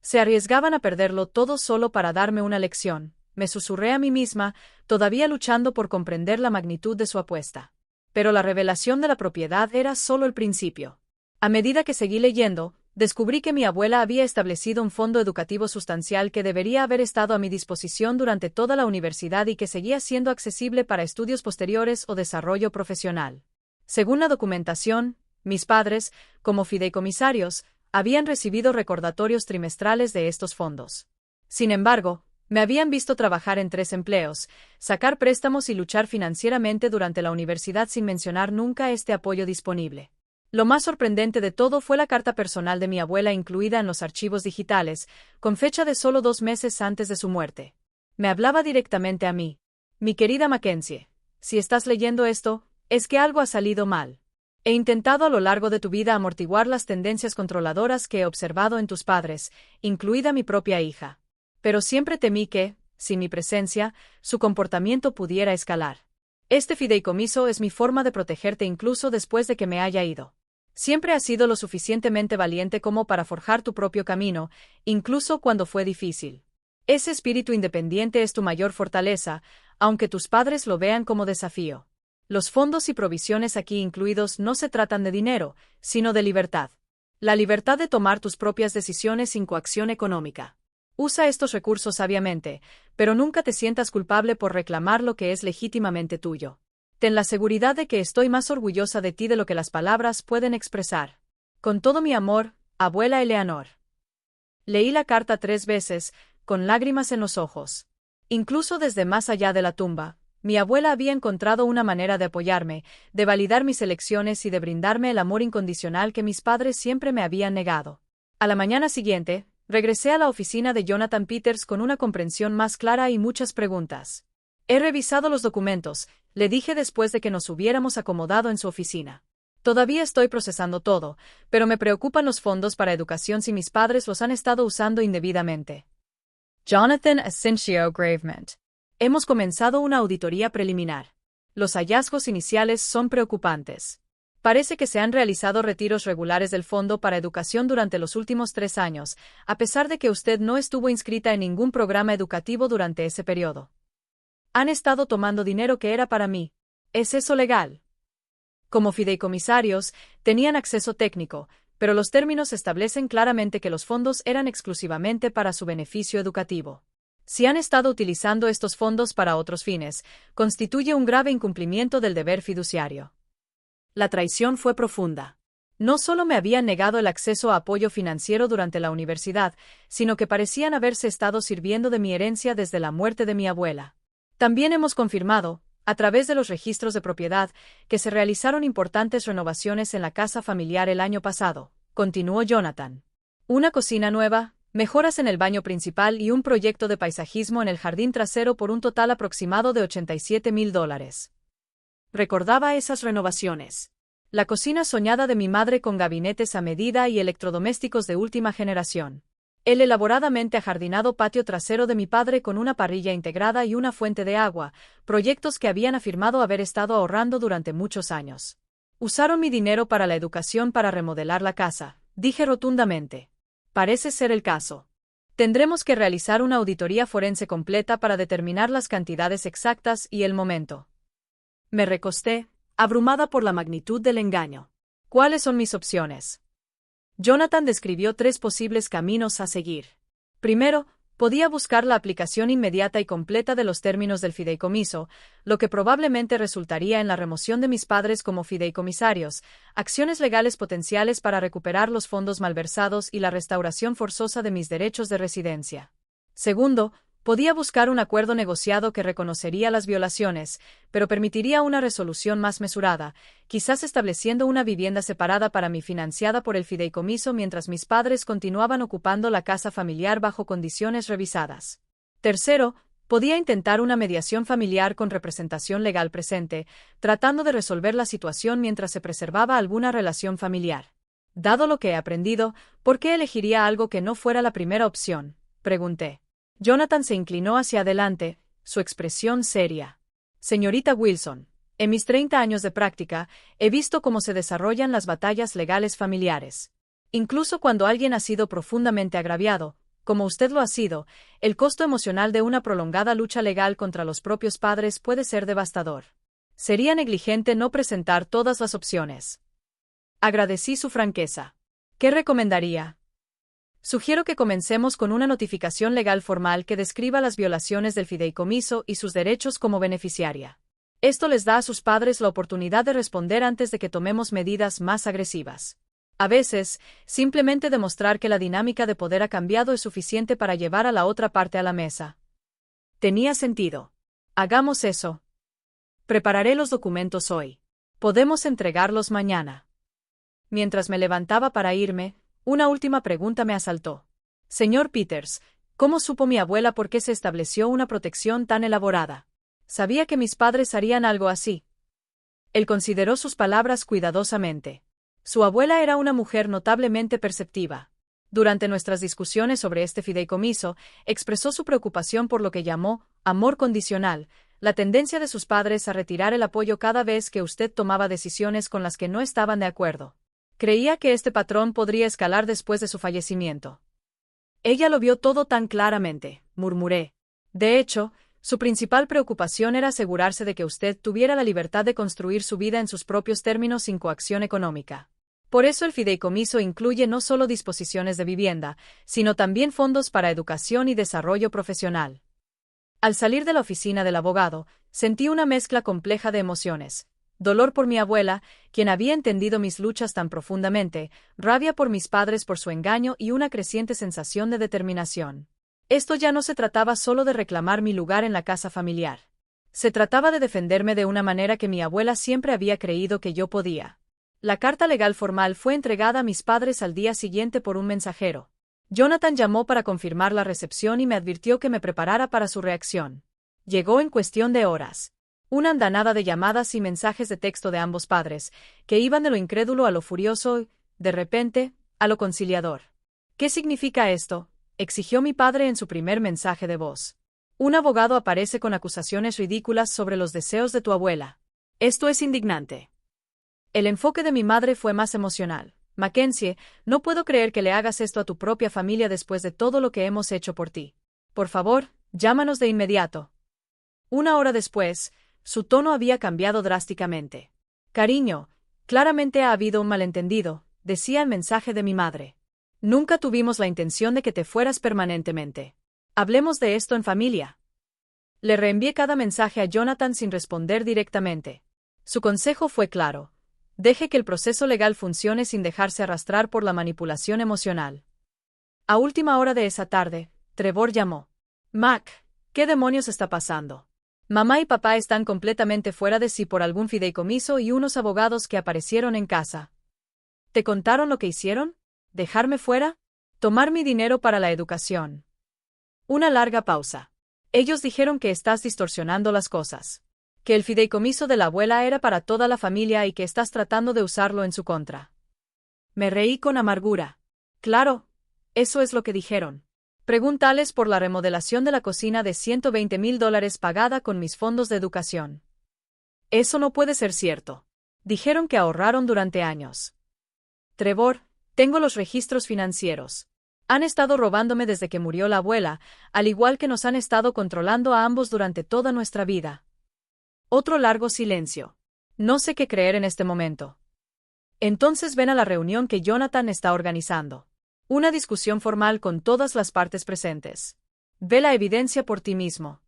Se arriesgaban a perderlo todo solo para darme una lección, me susurré a mí misma, todavía luchando por comprender la magnitud de su apuesta. Pero la revelación de la propiedad era solo el principio. A medida que seguí leyendo, descubrí que mi abuela había establecido un fondo educativo sustancial que debería haber estado a mi disposición durante toda la universidad y que seguía siendo accesible para estudios posteriores o desarrollo profesional. Según la documentación, mis padres, como fideicomisarios, habían recibido recordatorios trimestrales de estos fondos. Sin embargo, me habían visto trabajar en 3 empleos, sacar préstamos y luchar financieramente durante la universidad sin mencionar nunca este apoyo disponible. Lo más sorprendente de todo fue la carta personal de mi abuela incluida en los archivos digitales, con fecha de solo 2 meses antes de su muerte. Me hablaba directamente a mí. Mi querida Mackenzie, si estás leyendo esto, es que algo ha salido mal. He intentado a lo largo de tu vida amortiguar las tendencias controladoras que he observado en tus padres, incluida mi propia hija. Pero siempre temí que, sin mi presencia, su comportamiento pudiera escalar. Este fideicomiso es mi forma de protegerte incluso después de que me haya ido. Siempre has sido lo suficientemente valiente como para forjar tu propio camino, incluso cuando fue difícil. Ese espíritu independiente es tu mayor fortaleza, aunque tus padres lo vean como desafío. Los fondos y provisiones aquí incluidos no se tratan de dinero, sino de libertad. La libertad de tomar tus propias decisiones sin coacción económica. Usa estos recursos sabiamente, pero nunca te sientas culpable por reclamar lo que es legítimamente tuyo. Ten la seguridad de que estoy más orgullosa de ti de lo que las palabras pueden expresar. Con todo mi amor, abuela Eleanor. Leí la carta 3 veces, con lágrimas en los ojos. Incluso desde más allá de la tumba, mi abuela había encontrado una manera de apoyarme, de validar mis elecciones y de brindarme el amor incondicional que mis padres siempre me habían negado. A la mañana siguiente, regresé a la oficina de Jonathan Peters con una comprensión más clara y muchas preguntas. He revisado los documentos, le dije después de que nos hubiéramos acomodado en su oficina. Todavía estoy procesando todo, pero me preocupan los fondos para educación si mis padres los han estado usando indebidamente. Jonathan Asincio Gravement. Hemos comenzado una auditoría preliminar. Los hallazgos iniciales son preocupantes. Parece que se han realizado retiros regulares del Fondo para Educación durante los últimos 3 años, a pesar de que usted no estuvo inscrita en ningún programa educativo durante ese periodo. Han estado tomando dinero que era para mí. ¿Es eso legal? Como fideicomisarios, tenían acceso técnico, pero los términos establecen claramente que los fondos eran exclusivamente para su beneficio educativo. Si han estado utilizando estos fondos para otros fines, constituye un grave incumplimiento del deber fiduciario. La traición fue profunda. No solo me habían negado el acceso a apoyo financiero durante la universidad, sino que parecían haberse estado sirviendo de mi herencia desde la muerte de mi abuela. También hemos confirmado, a través de los registros de propiedad, que se realizaron importantes renovaciones en la casa familiar el año pasado, continuó Jonathan. Una cocina nueva, mejoras en el baño principal y un proyecto de paisajismo en el jardín trasero por un total aproximado de $87,000. Recordaba esas renovaciones. La cocina soñada de mi madre con gabinetes a medida y electrodomésticos de última generación. El elaboradamente ajardinado patio trasero de mi padre con una parrilla integrada y una fuente de agua, proyectos que habían afirmado haber estado ahorrando durante muchos años. Usaron mi dinero para la educación para remodelar la casa, dije rotundamente. Parece ser el caso. Tendremos que realizar una auditoría forense completa para determinar las cantidades exactas y el momento. Me recosté, abrumada por la magnitud del engaño. ¿Cuáles son mis opciones? Jonathan describió 3 posibles caminos a seguir. Primero, podía buscar la aplicación inmediata y completa de los términos del fideicomiso, lo que probablemente resultaría en la remoción de mis padres como fideicomisarios, acciones legales potenciales para recuperar los fondos malversados y la restauración forzosa de mis derechos de residencia. Segundo, podía buscar un acuerdo negociado que reconocería las violaciones, pero permitiría una resolución más mesurada, quizás estableciendo una vivienda separada para mí financiada por el fideicomiso mientras mis padres continuaban ocupando la casa familiar bajo condiciones revisadas. Tercero, podía intentar una mediación familiar con representación legal presente, tratando de resolver la situación mientras se preservaba alguna relación familiar. Dado lo que he aprendido, ¿por qué elegiría algo que no fuera la primera opción?, pregunté. Jonathan se inclinó hacia adelante, su expresión seria. Señorita Wilson, en mis 30 años de práctica, he visto cómo se desarrollan las batallas legales familiares. Incluso cuando alguien ha sido profundamente agraviado, como usted lo ha sido, el costo emocional de una prolongada lucha legal contra los propios padres puede ser devastador. Sería negligente no presentar todas las opciones. Agradecí su franqueza. ¿Qué recomendaría? Sugiero que comencemos con una notificación legal formal que describa las violaciones del fideicomiso y sus derechos como beneficiaria. Esto les da a sus padres la oportunidad de responder antes de que tomemos medidas más agresivas. A veces, simplemente demostrar que la dinámica de poder ha cambiado es suficiente para llevar a la otra parte a la mesa. Tenía sentido. Hagamos eso. Prepararé los documentos hoy. Podemos entregarlos mañana. Mientras me levantaba para irme, una última pregunta me asaltó. Señor Peters, ¿cómo supo mi abuela por qué se estableció una protección tan elaborada? Sabía que mis padres harían algo así. Él consideró sus palabras cuidadosamente. Su abuela era una mujer notablemente perceptiva. Durante nuestras discusiones sobre este fideicomiso, expresó su preocupación por lo que llamó amor condicional, la tendencia de sus padres a retirar el apoyo cada vez que usted tomaba decisiones con las que no estaban de acuerdo. Creía que este patrón podría escalar después de su fallecimiento. Ella lo vio todo tan claramente, murmuré. De hecho, su principal preocupación era asegurarse de que usted tuviera la libertad de construir su vida en sus propios términos sin coacción económica. Por eso el fideicomiso incluye no solo disposiciones de vivienda, sino también fondos para educación y desarrollo profesional. Al salir de la oficina del abogado, sentí una mezcla compleja de emociones. Dolor por mi abuela, quien había entendido mis luchas tan profundamente, rabia por mis padres por su engaño y una creciente sensación de determinación. Esto ya no se trataba solo de reclamar mi lugar en la casa familiar. Se trataba de defenderme de una manera que mi abuela siempre había creído que yo podía. La carta legal formal fue entregada a mis padres al día siguiente por un mensajero. Jonathan llamó para confirmar la recepción y me advirtió que me preparara para su reacción. Llegó en cuestión de horas. Una andanada de llamadas y mensajes de texto de ambos padres, que iban de lo incrédulo a lo furioso, de repente, a lo conciliador. ¿Qué significa esto?, exigió mi padre en su primer mensaje de voz. Un abogado aparece con acusaciones ridículas sobre los deseos de tu abuela. Esto es indignante. El enfoque de mi madre fue más emocional. Mackenzie, no puedo creer que le hagas esto a tu propia familia después de todo lo que hemos hecho por ti. Por favor, llámanos de inmediato. Una hora después, su tono había cambiado drásticamente. Cariño, claramente ha habido un malentendido, decía el mensaje de mi madre. Nunca tuvimos la intención de que te fueras permanentemente. Hablemos de esto en familia. Le reenvié cada mensaje a Jonathan sin responder directamente. Su consejo fue claro. Deje que el proceso legal funcione sin dejarse arrastrar por la manipulación emocional. A última hora de esa tarde, Trevor llamó. Mac, ¿qué demonios está pasando? Mamá y papá están completamente fuera de sí por algún fideicomiso y unos abogados que aparecieron en casa. ¿Te contaron lo que hicieron? ¿Dejarme fuera? ¿Tomar mi dinero para la educación? Una larga pausa. Ellos dijeron que estás distorsionando las cosas. Que el fideicomiso de la abuela era para toda la familia y que estás tratando de usarlo en su contra. Me reí con amargura. Claro, eso es lo que dijeron. Pregúntales por la remodelación de la cocina de $120,000 pagada con mis fondos de educación. Eso no puede ser cierto. Dijeron que ahorraron durante años. Trevor, tengo los registros financieros. Han estado robándome desde que murió la abuela, al igual que nos han estado controlando a ambos durante toda nuestra vida. Otro largo silencio. No sé qué creer en este momento. Entonces ven a la reunión que Jonathan está organizando. Una discusión formal con todas las partes presentes. Ve la evidencia por ti mismo.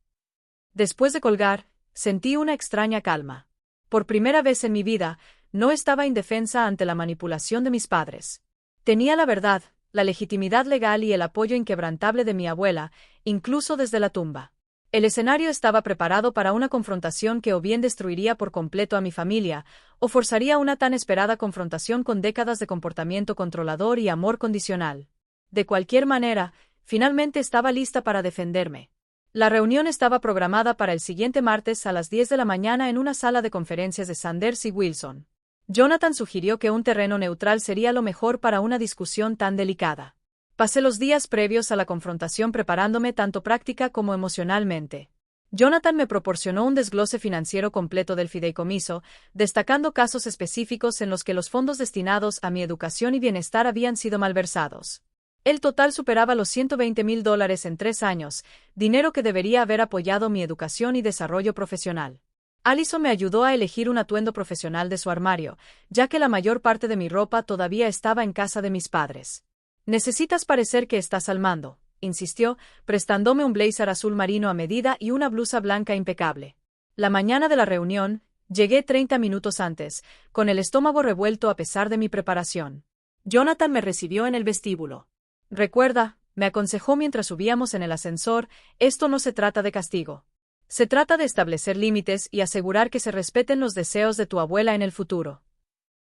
Después de colgar, sentí una extraña calma. Por primera vez en mi vida, no estaba indefensa ante la manipulación de mis padres. Tenía la verdad, la legitimidad legal y el apoyo inquebrantable de mi abuela, incluso desde la tumba. El escenario estaba preparado para una confrontación que o bien destruiría por completo a mi familia, o forzaría una tan esperada confrontación con décadas de comportamiento controlador y amor condicional. De cualquier manera, finalmente estaba lista para defenderme. La reunión estaba programada para el siguiente martes a las 10 de la mañana en una sala de conferencias de Sanders y Wilson. Jonathan sugirió que un terreno neutral sería lo mejor para una discusión tan delicada. Pasé los días previos a la confrontación preparándome tanto práctica como emocionalmente. Jonathan me proporcionó un desglose financiero completo del fideicomiso, destacando casos específicos en los que los fondos destinados a mi educación y bienestar habían sido malversados. El total superaba los $120,000 en 3 años, dinero que debería haber apoyado mi educación y desarrollo profesional. Allison me ayudó a elegir un atuendo profesional de su armario, ya que la mayor parte de mi ropa todavía estaba en casa de mis padres. Necesitas parecer que estás al mando, insistió, prestándome un blazer azul marino a medida y una blusa blanca impecable. La mañana de la reunión, llegué 30 minutos antes, con el estómago revuelto a pesar de mi preparación. Jonathan me recibió en el vestíbulo. Recuerda, me aconsejó mientras subíamos en el ascensor, esto no se trata de castigo. Se trata de establecer límites y asegurar que se respeten los deseos de tu abuela en el futuro.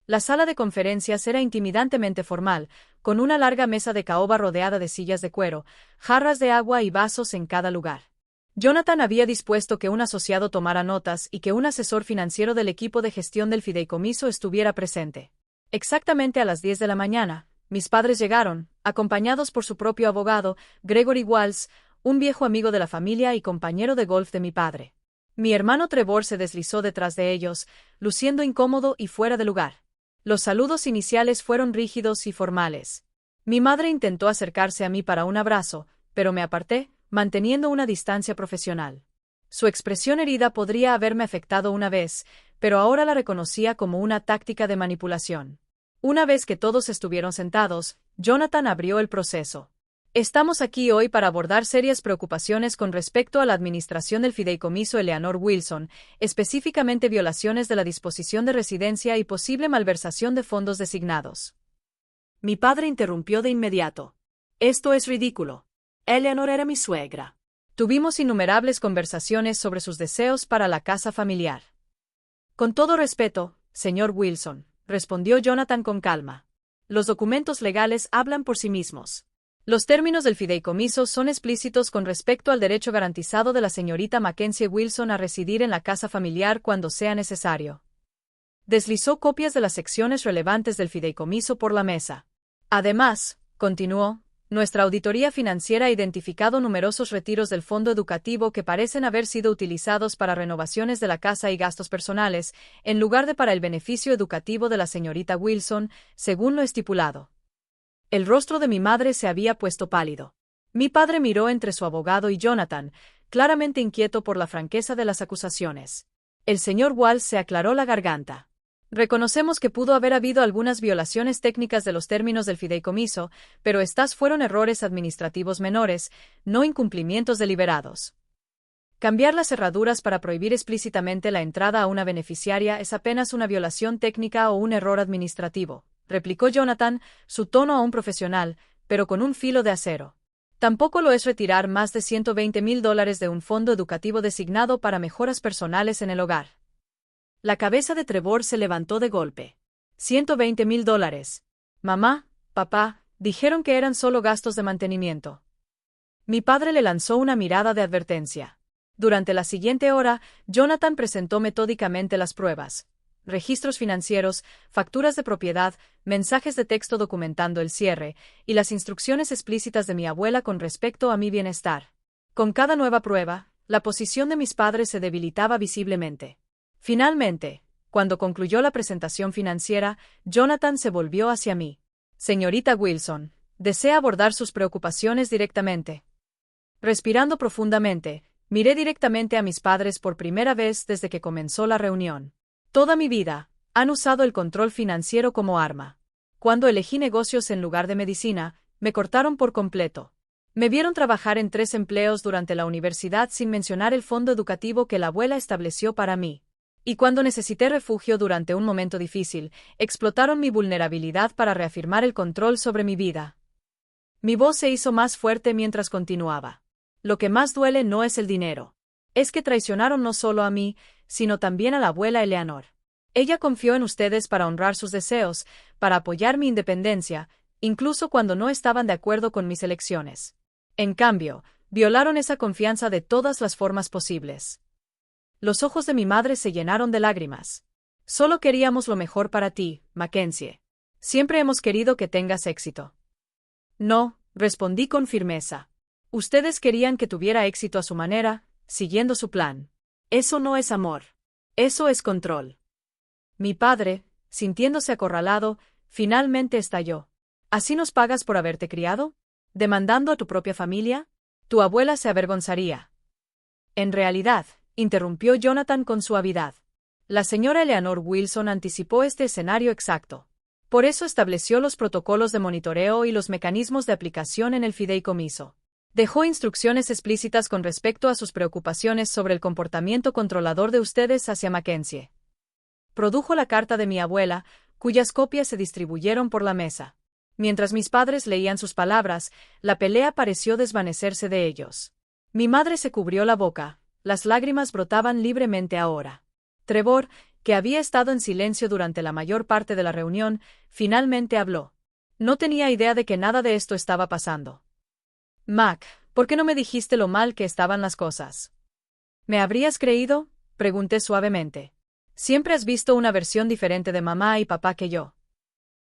La sala de conferencias era intimidantemente formal, con una larga mesa de caoba rodeada de sillas de cuero, jarras de agua y vasos en cada lugar. Jonathan había dispuesto que un asociado tomara notas y que un asesor financiero del equipo de gestión del fideicomiso estuviera presente. Exactamente a las 10 de la mañana, mis padres llegaron, acompañados por su propio abogado, Gregory Walsh, un viejo amigo de la familia y compañero de golf de mi padre. Mi hermano Trevor se deslizó detrás de ellos, luciendo incómodo y fuera de lugar. Los saludos iniciales fueron rígidos y formales. Mi madre intentó acercarse a mí para un abrazo, pero me aparté, manteniendo una distancia profesional. Su expresión herida podría haberme afectado una vez, pero ahora la reconocía como una táctica de manipulación. Una vez que todos estuvieron sentados, Jonathan abrió el proceso. Estamos aquí hoy para abordar serias preocupaciones con respecto a la administración del fideicomiso Eleanor Wilson, específicamente violaciones de la disposición de residencia y posible malversación de fondos designados. Mi padre interrumpió de inmediato. Esto es ridículo. Eleanor era mi suegra. Tuvimos innumerables conversaciones sobre sus deseos para la casa familiar. Con todo respeto, señor Wilson, respondió Jonathan con calma. Los documentos legales hablan por sí mismos. Los términos del fideicomiso son explícitos con respecto al derecho garantizado de la señorita Mackenzie Wilson a residir en la casa familiar cuando sea necesario. Deslizó copias de las secciones relevantes del fideicomiso por la mesa. Además, continuó, nuestra auditoría financiera ha identificado numerosos retiros del fondo educativo que parecen haber sido utilizados para renovaciones de la casa y gastos personales, en lugar de para el beneficio educativo de la señorita Wilson, según lo estipulado. El rostro de mi madre se había puesto pálido. Mi padre miró entre su abogado y Jonathan, claramente inquieto por la franqueza de las acusaciones. El señor Walsh se aclaró la garganta. Reconocemos que pudo haber habido algunas violaciones técnicas de los términos del fideicomiso, pero estas fueron errores administrativos menores, no incumplimientos deliberados. Cambiar las cerraduras para prohibir explícitamente la entrada a una beneficiaria es apenas una violación técnica o un error administrativo, replicó Jonathan, su tono aún profesional, pero con un filo de acero. Tampoco lo es retirar más de $120,000 de un fondo educativo designado para mejoras personales en el hogar. La cabeza de Trevor se levantó de golpe. $120,000. Mamá, papá, dijeron que eran solo gastos de mantenimiento. Mi padre le lanzó una mirada de advertencia. Durante la siguiente hora, Jonathan presentó metódicamente las pruebas. Registros financieros, facturas de propiedad, mensajes de texto documentando el cierre, y las instrucciones explícitas de mi abuela con respecto a mi bienestar. Con cada nueva prueba, la posición de mis padres se debilitaba visiblemente. Finalmente, cuando concluyó la presentación financiera, Jonathan se volvió hacia mí. Señorita Wilson, ¿desea abordar sus preocupaciones directamente? Respirando profundamente, miré directamente a mis padres por primera vez desde que comenzó la reunión. Toda mi vida, han usado el control financiero como arma. Cuando elegí negocios en lugar de medicina, me cortaron por completo. Me vieron trabajar en 3 empleos durante la universidad sin mencionar el fondo educativo que la abuela estableció para mí. Y cuando necesité refugio durante un momento difícil, explotaron mi vulnerabilidad para reafirmar el control sobre mi vida. Mi voz se hizo más fuerte mientras continuaba. Lo que más duele no es el dinero. Es que traicionaron no solo a mí, sino también a la abuela Eleanor. Ella confió en ustedes para honrar sus deseos, para apoyar mi independencia, incluso cuando no estaban de acuerdo con mis elecciones. En cambio, violaron esa confianza de todas las formas posibles. Los ojos de mi madre se llenaron de lágrimas. Solo queríamos lo mejor para ti, Mackenzie. Siempre hemos querido que tengas éxito. No, respondí con firmeza. Ustedes querían que tuviera éxito a su manera, siguiendo su plan. Eso no es amor. Eso es control. Mi padre, sintiéndose acorralado, finalmente estalló. ¿Así nos pagas por haberte criado? ¿Demandando a tu propia familia? Tu abuela se avergonzaría. En realidad, interrumpió Jonathan con suavidad. La señora Eleanor Wilson anticipó este escenario exacto. Por eso estableció los protocolos de monitoreo y los mecanismos de aplicación en el fideicomiso. Dejó instrucciones explícitas con respecto a sus preocupaciones sobre el comportamiento controlador de ustedes hacia Mackenzie. Produjo la carta de mi abuela, cuyas copias se distribuyeron por la mesa. Mientras mis padres leían sus palabras, la pelea pareció desvanecerse de ellos. Mi madre se cubrió la boca. Las lágrimas brotaban libremente ahora. Trevor, que había estado en silencio durante la mayor parte de la reunión, finalmente habló. No tenía idea de que nada de esto estaba pasando. Mac, ¿por qué no me dijiste lo mal que estaban las cosas? ¿Me habrías creído? Pregunté suavemente. Siempre has visto una versión diferente de mamá y papá que yo.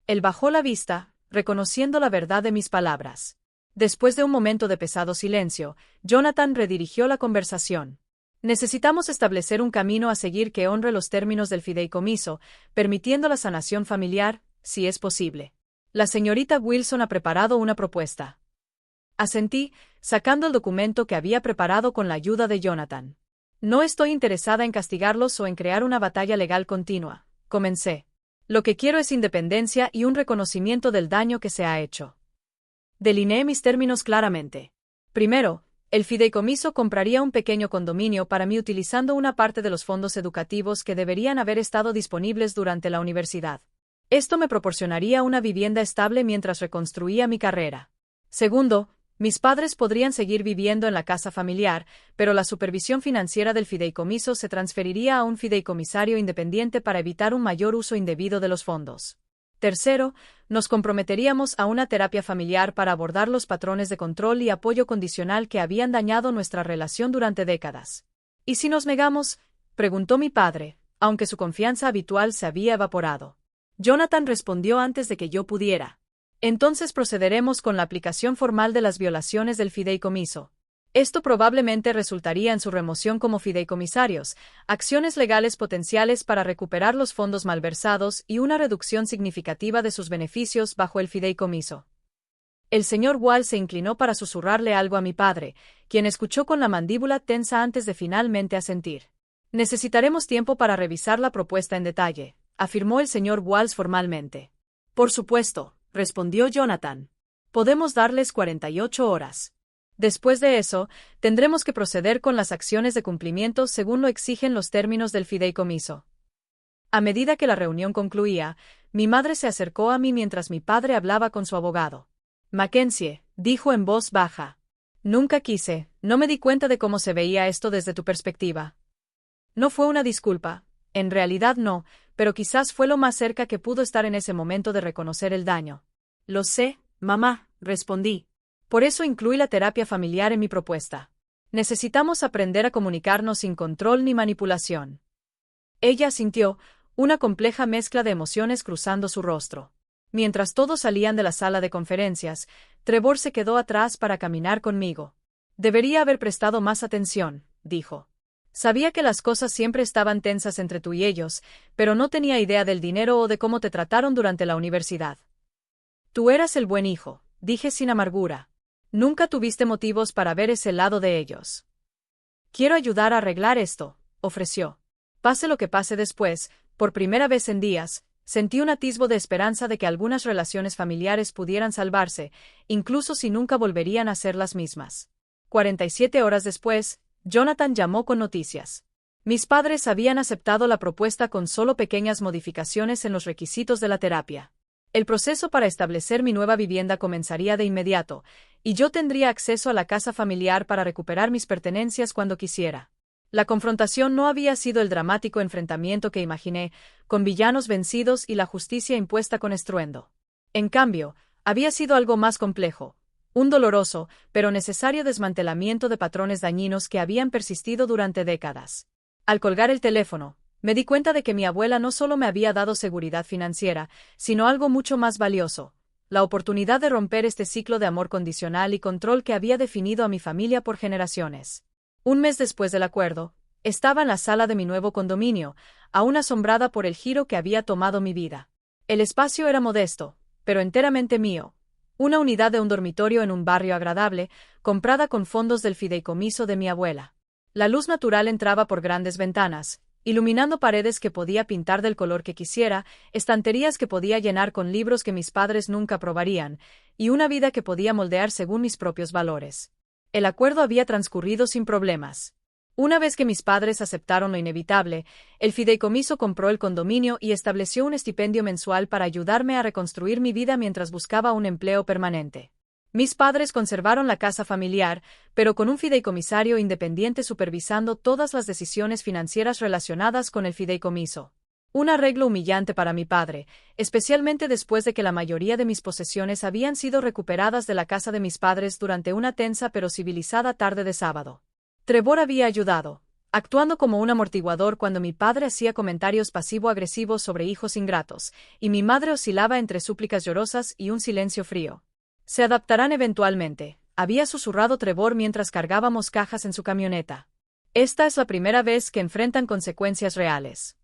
Él bajó la vista, reconociendo la verdad de mis palabras. Después de un momento de pesado silencio, Jonathan redirigió la conversación. Necesitamos establecer un camino a seguir que honre los términos del fideicomiso, permitiendo la sanación familiar, si es posible. La señorita Wilson ha preparado una propuesta. Asentí, sacando el documento que había preparado con la ayuda de Jonathan. No estoy interesada en castigarlos o en crear una batalla legal continua, comencé. Lo que quiero es independencia y un reconocimiento del daño que se ha hecho. Delineé mis términos claramente. Primero, el fideicomiso compraría un pequeño condominio para mí utilizando una parte de los fondos educativos que deberían haber estado disponibles durante la universidad. Esto me proporcionaría una vivienda estable mientras reconstruía mi carrera. Segundo, mis padres podrían seguir viviendo en la casa familiar, pero la supervisión financiera del fideicomiso se transferiría a un fideicomisario independiente para evitar un mayor uso indebido de los fondos. Tercero, nos comprometeríamos a una terapia familiar para abordar los patrones de control y apoyo condicional que habían dañado nuestra relación durante décadas. ¿Y si nos negamos?, preguntó mi padre, aunque su confianza habitual se había evaporado. Jonathan respondió antes de que yo pudiera. Entonces procederemos con la aplicación formal de las violaciones del fideicomiso. Esto probablemente resultaría en su remoción como fideicomisarios, acciones legales potenciales para recuperar los fondos malversados y una reducción significativa de sus beneficios bajo el fideicomiso. El señor Wall se inclinó para susurrarle algo a mi padre, quien escuchó con la mandíbula tensa antes de finalmente asentir. Necesitaremos tiempo para revisar la propuesta en detalle, afirmó el señor Walls formalmente. Por supuesto, respondió Jonathan. Podemos darles 48 horas. Después de eso, tendremos que proceder con las acciones de cumplimiento según lo exigen los términos del fideicomiso. A medida que la reunión concluía, mi madre se acercó a mí mientras mi padre hablaba con su abogado. Mackenzie, dijo en voz baja. No me di cuenta de cómo se veía esto desde tu perspectiva. No fue una disculpa, en realidad no, pero quizás fue lo más cerca que pudo estar en ese momento de reconocer el daño. Lo sé, mamá, respondí. Por eso incluí la terapia familiar en mi propuesta. Necesitamos aprender a comunicarnos sin control ni manipulación. Ella asintió, una compleja mezcla de emociones cruzando su rostro. Mientras todos salían de la sala de conferencias, Trevor se quedó atrás para caminar conmigo. Debería haber prestado más atención, dijo. Sabía que las cosas siempre estaban tensas entre tú y ellos, pero no tenía idea del dinero o de cómo te trataron durante la universidad. Tú eras el buen hijo, dije sin amargura. Nunca tuviste motivos para ver ese lado de ellos. Quiero ayudar a arreglar esto, ofreció. Pase lo que pase después, por primera vez en días, sentí un atisbo de esperanza de que algunas relaciones familiares pudieran salvarse, incluso si nunca volverían a ser las mismas. 47 horas después, Jonathan llamó con noticias. Mis padres habían aceptado la propuesta con solo pequeñas modificaciones en los requisitos de la terapia. El proceso para establecer mi nueva vivienda comenzaría de inmediato, y yo tendría acceso a la casa familiar para recuperar mis pertenencias cuando quisiera. La confrontación no había sido el dramático enfrentamiento que imaginé, con villanos vencidos y la justicia impuesta con estruendo. En cambio, había sido algo más complejo, un doloroso, pero necesario desmantelamiento de patrones dañinos que habían persistido durante décadas. Al colgar el teléfono, me di cuenta de que mi abuela no solo me había dado seguridad financiera, sino algo mucho más valioso, la oportunidad de romper este ciclo de amor condicional y control que había definido a mi familia por generaciones. Un mes después del acuerdo, estaba en la sala de mi nuevo condominio, aún asombrada por el giro que había tomado mi vida. El espacio era modesto, pero enteramente mío. Una unidad de un dormitorio en un barrio agradable, comprada con fondos del fideicomiso de mi abuela. La luz natural entraba por grandes ventanas, iluminando paredes que podía pintar del color que quisiera, estanterías que podía llenar con libros que mis padres nunca probarían, y una vida que podía moldear según mis propios valores. El acuerdo había transcurrido sin problemas. Una vez que mis padres aceptaron lo inevitable, el fideicomiso compró el condominio y estableció un estipendio mensual para ayudarme a reconstruir mi vida mientras buscaba un empleo permanente. Mis padres conservaron la casa familiar, pero con un fideicomisario independiente supervisando todas las decisiones financieras relacionadas con el fideicomiso. Un arreglo humillante para mi padre, especialmente después de que la mayoría de mis posesiones habían sido recuperadas de la casa de mis padres durante una tensa pero civilizada tarde de sábado. Trevor había ayudado, actuando como un amortiguador cuando mi padre hacía comentarios pasivo-agresivos sobre hijos ingratos, y mi madre oscilaba entre súplicas llorosas y un silencio frío. Se adaptarán eventualmente, había susurrado Trevor mientras cargábamos cajas en su camioneta. Esta es la primera vez que enfrentan consecuencias reales.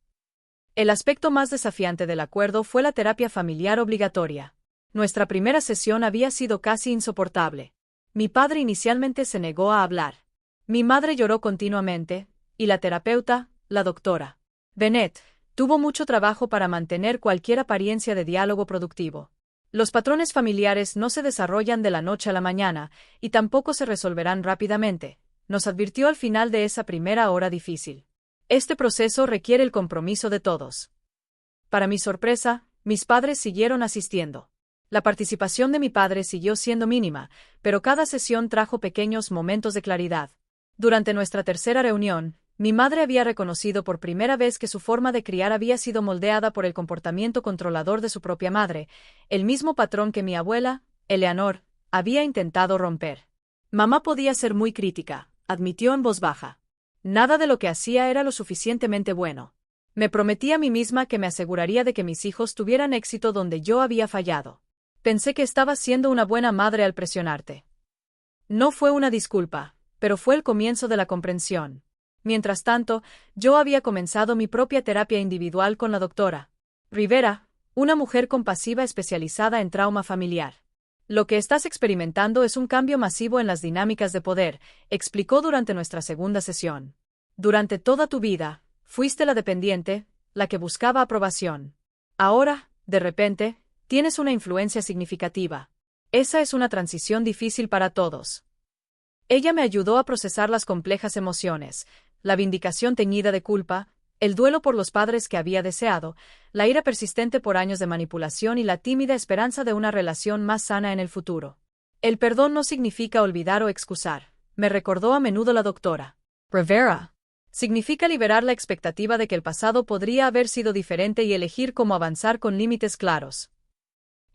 El aspecto más desafiante del acuerdo fue la terapia familiar obligatoria. Nuestra primera sesión había sido casi insoportable. Mi padre inicialmente se negó a hablar. Mi madre lloró continuamente, y la terapeuta, la doctora Bennett, tuvo mucho trabajo para mantener cualquier apariencia de diálogo productivo. Los patrones familiares no se desarrollan de la noche a la mañana, y tampoco se resolverán rápidamente, nos advirtió al final de esa primera hora difícil. Este proceso requiere el compromiso de todos. Para mi sorpresa, mis padres siguieron asistiendo. La participación de mi padre siguió siendo mínima, pero cada sesión trajo pequeños momentos de claridad. Durante nuestra tercera reunión, Mi madre había reconocido por primera vez que su forma de criar había sido moldeada por el comportamiento controlador de su propia madre, el mismo patrón que mi abuela, Eleanor, había intentado romper. Mamá podía ser muy crítica, admitió en voz baja. Nada de lo que hacía era lo suficientemente bueno. Me prometí a mí misma que me aseguraría de que mis hijos tuvieran éxito donde yo había fallado. Pensé que estaba siendo una buena madre al presionarte. No fue una disculpa, pero fue el comienzo de la comprensión. Mientras tanto, yo había comenzado mi propia terapia individual con la doctora Rivera, una mujer compasiva especializada en trauma familiar. Lo que estás experimentando es un cambio masivo en las dinámicas de poder, explicó durante nuestra segunda sesión. Durante toda tu vida, fuiste la dependiente, la que buscaba aprobación. Ahora, de repente, tienes una influencia significativa. Esa es una transición difícil para todos. Ella me ayudó a procesar las complejas emociones, la vindicación teñida de culpa, el duelo por los padres que había deseado, la ira persistente por años de manipulación y la tímida esperanza de una relación más sana en el futuro. El perdón no significa olvidar o excusar, me recordó a menudo la doctora Rivera. Significa liberar la expectativa de que el pasado podría haber sido diferente y elegir cómo avanzar con límites claros.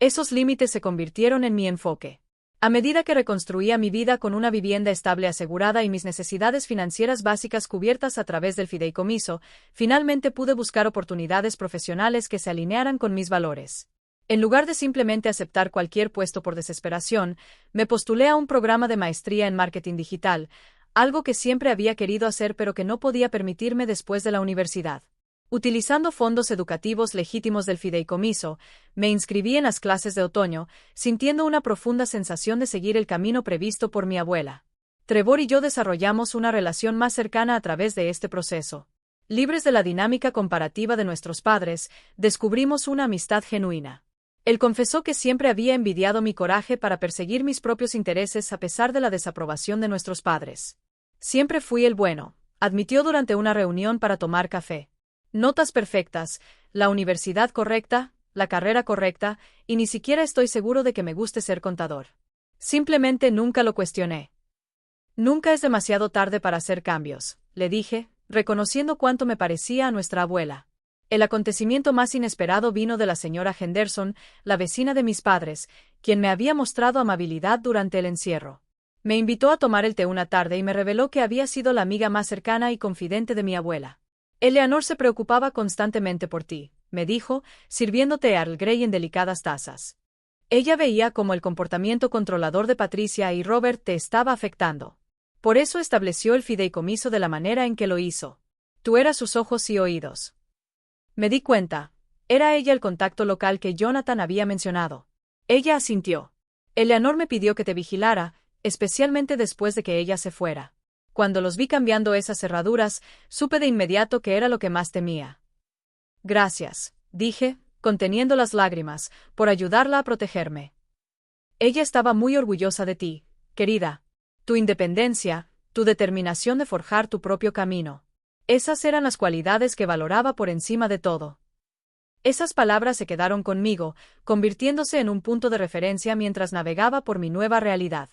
Esos límites se convirtieron en mi enfoque. A medida que reconstruía mi vida con una vivienda estable asegurada y mis necesidades financieras básicas cubiertas a través del fideicomiso, finalmente pude buscar oportunidades profesionales que se alinearan con mis valores. En lugar de simplemente aceptar cualquier puesto por desesperación, me postulé a un programa de maestría en marketing digital, algo que siempre había querido hacer pero que no podía permitirme después de la universidad. Utilizando fondos educativos legítimos del fideicomiso, me inscribí en las clases de otoño, sintiendo una profunda sensación de seguir el camino previsto por mi abuela. Trevor y yo desarrollamos una relación más cercana a través de este proceso. Libres de la dinámica comparativa de nuestros padres, descubrimos una amistad genuina. Él confesó que siempre había envidiado mi coraje para perseguir mis propios intereses a pesar de la desaprobación de nuestros padres. Siempre fui el bueno, admitió durante una reunión para tomar café. Notas perfectas, la universidad correcta, la carrera correcta, y ni siquiera estoy seguro de que me guste ser contador. Simplemente nunca lo cuestioné. Nunca es demasiado tarde para hacer cambios, le dije, reconociendo cuánto me parecía a nuestra abuela. El acontecimiento más inesperado vino de la señora Henderson, la vecina de mis padres, quien me había mostrado amabilidad durante el encierro. Me invitó a tomar el té una tarde y me reveló que había sido la amiga más cercana y confidente de mi abuela. Eleanor se preocupaba constantemente por ti, me dijo, sirviéndote Earl Grey en delicadas tazas. Ella veía cómo el comportamiento controlador de Patricia y Robert te estaba afectando. Por eso estableció el fideicomiso de la manera en que lo hizo. Tú eras sus ojos y oídos. Me di cuenta. Era ella el contacto local que Jonathan había mencionado. Ella asintió. Eleanor me pidió que te vigilara, especialmente después de que ella se fuera. Cuando los vi cambiando esas cerraduras, supe de inmediato que era lo que más temía. Gracias, dije, conteniendo las lágrimas, por ayudarla a protegerme. Ella estaba muy orgullosa de ti, querida. Tu independencia, tu determinación de forjar tu propio camino. Esas eran las cualidades que valoraba por encima de todo. Esas palabras se quedaron conmigo, convirtiéndose en un punto de referencia mientras navegaba por mi nueva realidad.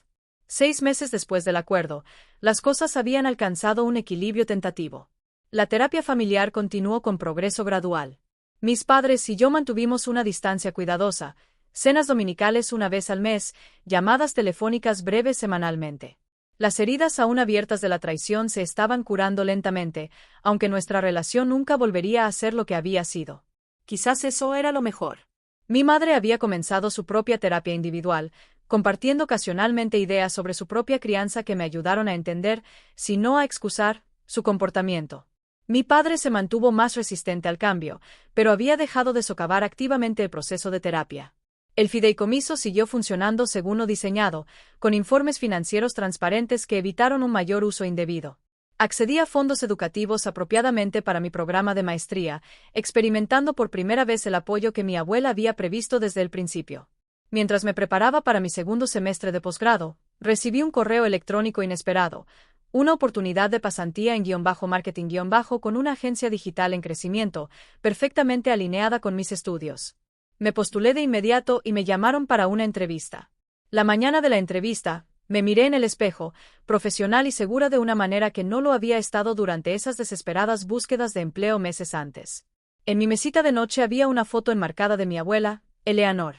6 meses después del acuerdo, las cosas habían alcanzado un equilibrio tentativo. La terapia familiar continuó con progreso gradual. Mis padres y yo mantuvimos una distancia cuidadosa, cenas dominicales una vez al mes, llamadas telefónicas breves semanalmente. Las heridas aún abiertas de la traición se estaban curando lentamente, aunque nuestra relación nunca volvería a ser lo que había sido. Quizás eso era lo mejor. Mi madre había comenzado su propia terapia individual, compartiendo ocasionalmente ideas sobre su propia crianza que me ayudaron a entender, si no a excusar, su comportamiento. Mi padre se mantuvo más resistente al cambio, pero había dejado de socavar activamente el proceso de terapia. El fideicomiso siguió funcionando según lo diseñado, con informes financieros transparentes que evitaron un mayor uso indebido. Accedí a fondos educativos apropiadamente para mi programa de maestría, experimentando por primera vez el apoyo que mi abuela había previsto desde el principio. Mientras me preparaba para mi segundo semestre de posgrado, recibí un correo electrónico inesperado, una oportunidad de pasantía en _marketing_ con una agencia digital en crecimiento, perfectamente alineada con mis estudios. Me postulé de inmediato y me llamaron para una entrevista. La mañana de la entrevista, Me miré en el espejo, profesional y segura de una manera que no lo había estado durante esas desesperadas búsquedas de empleo meses antes. En mi mesita de noche había una foto enmarcada de mi abuela, Eleanor.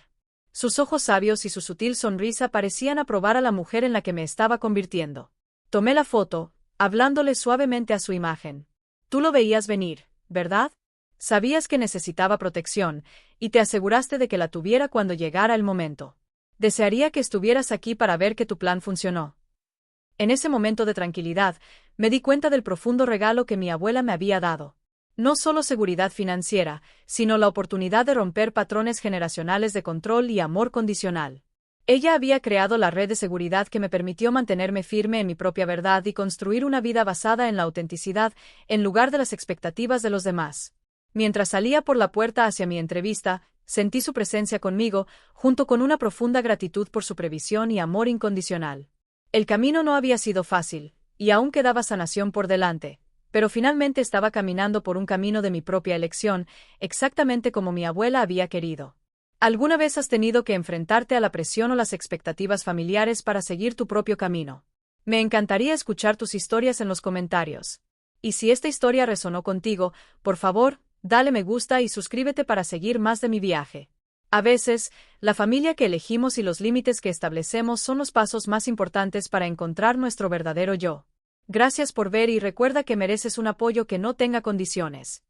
Sus ojos sabios y su sutil sonrisa parecían aprobar a la mujer en la que me estaba convirtiendo. Tomé la foto, hablándole suavemente a su imagen. Tú lo veías venir, ¿verdad? Sabías que necesitaba protección, y te aseguraste de que la tuviera cuando llegara el momento. Desearía que estuvieras aquí para ver que tu plan funcionó. En ese momento de tranquilidad, me di cuenta del profundo regalo que mi abuela me había dado. No solo seguridad financiera, sino la oportunidad de romper patrones generacionales de control y amor condicional. Ella había creado la red de seguridad que me permitió mantenerme firme en mi propia verdad y construir una vida basada en la autenticidad, en lugar de las expectativas de los demás. Mientras salía por la puerta hacia mi entrevista, sentí su presencia conmigo, junto con una profunda gratitud por su previsión y amor incondicional. El camino no había sido fácil, y aún quedaba sanación por delante, pero finalmente estaba caminando por un camino de mi propia elección, exactamente como mi abuela había querido. ¿Alguna vez has tenido que enfrentarte a la presión o las expectativas familiares para seguir tu propio camino? Me encantaría escuchar tus historias en los comentarios. Y si esta historia resonó contigo, por favor, dale me gusta y suscríbete para seguir más de mi viaje. A veces, la familia que elegimos y los límites que establecemos son los pasos más importantes para encontrar nuestro verdadero yo. Gracias por ver y recuerda que mereces un apoyo que no tenga condiciones.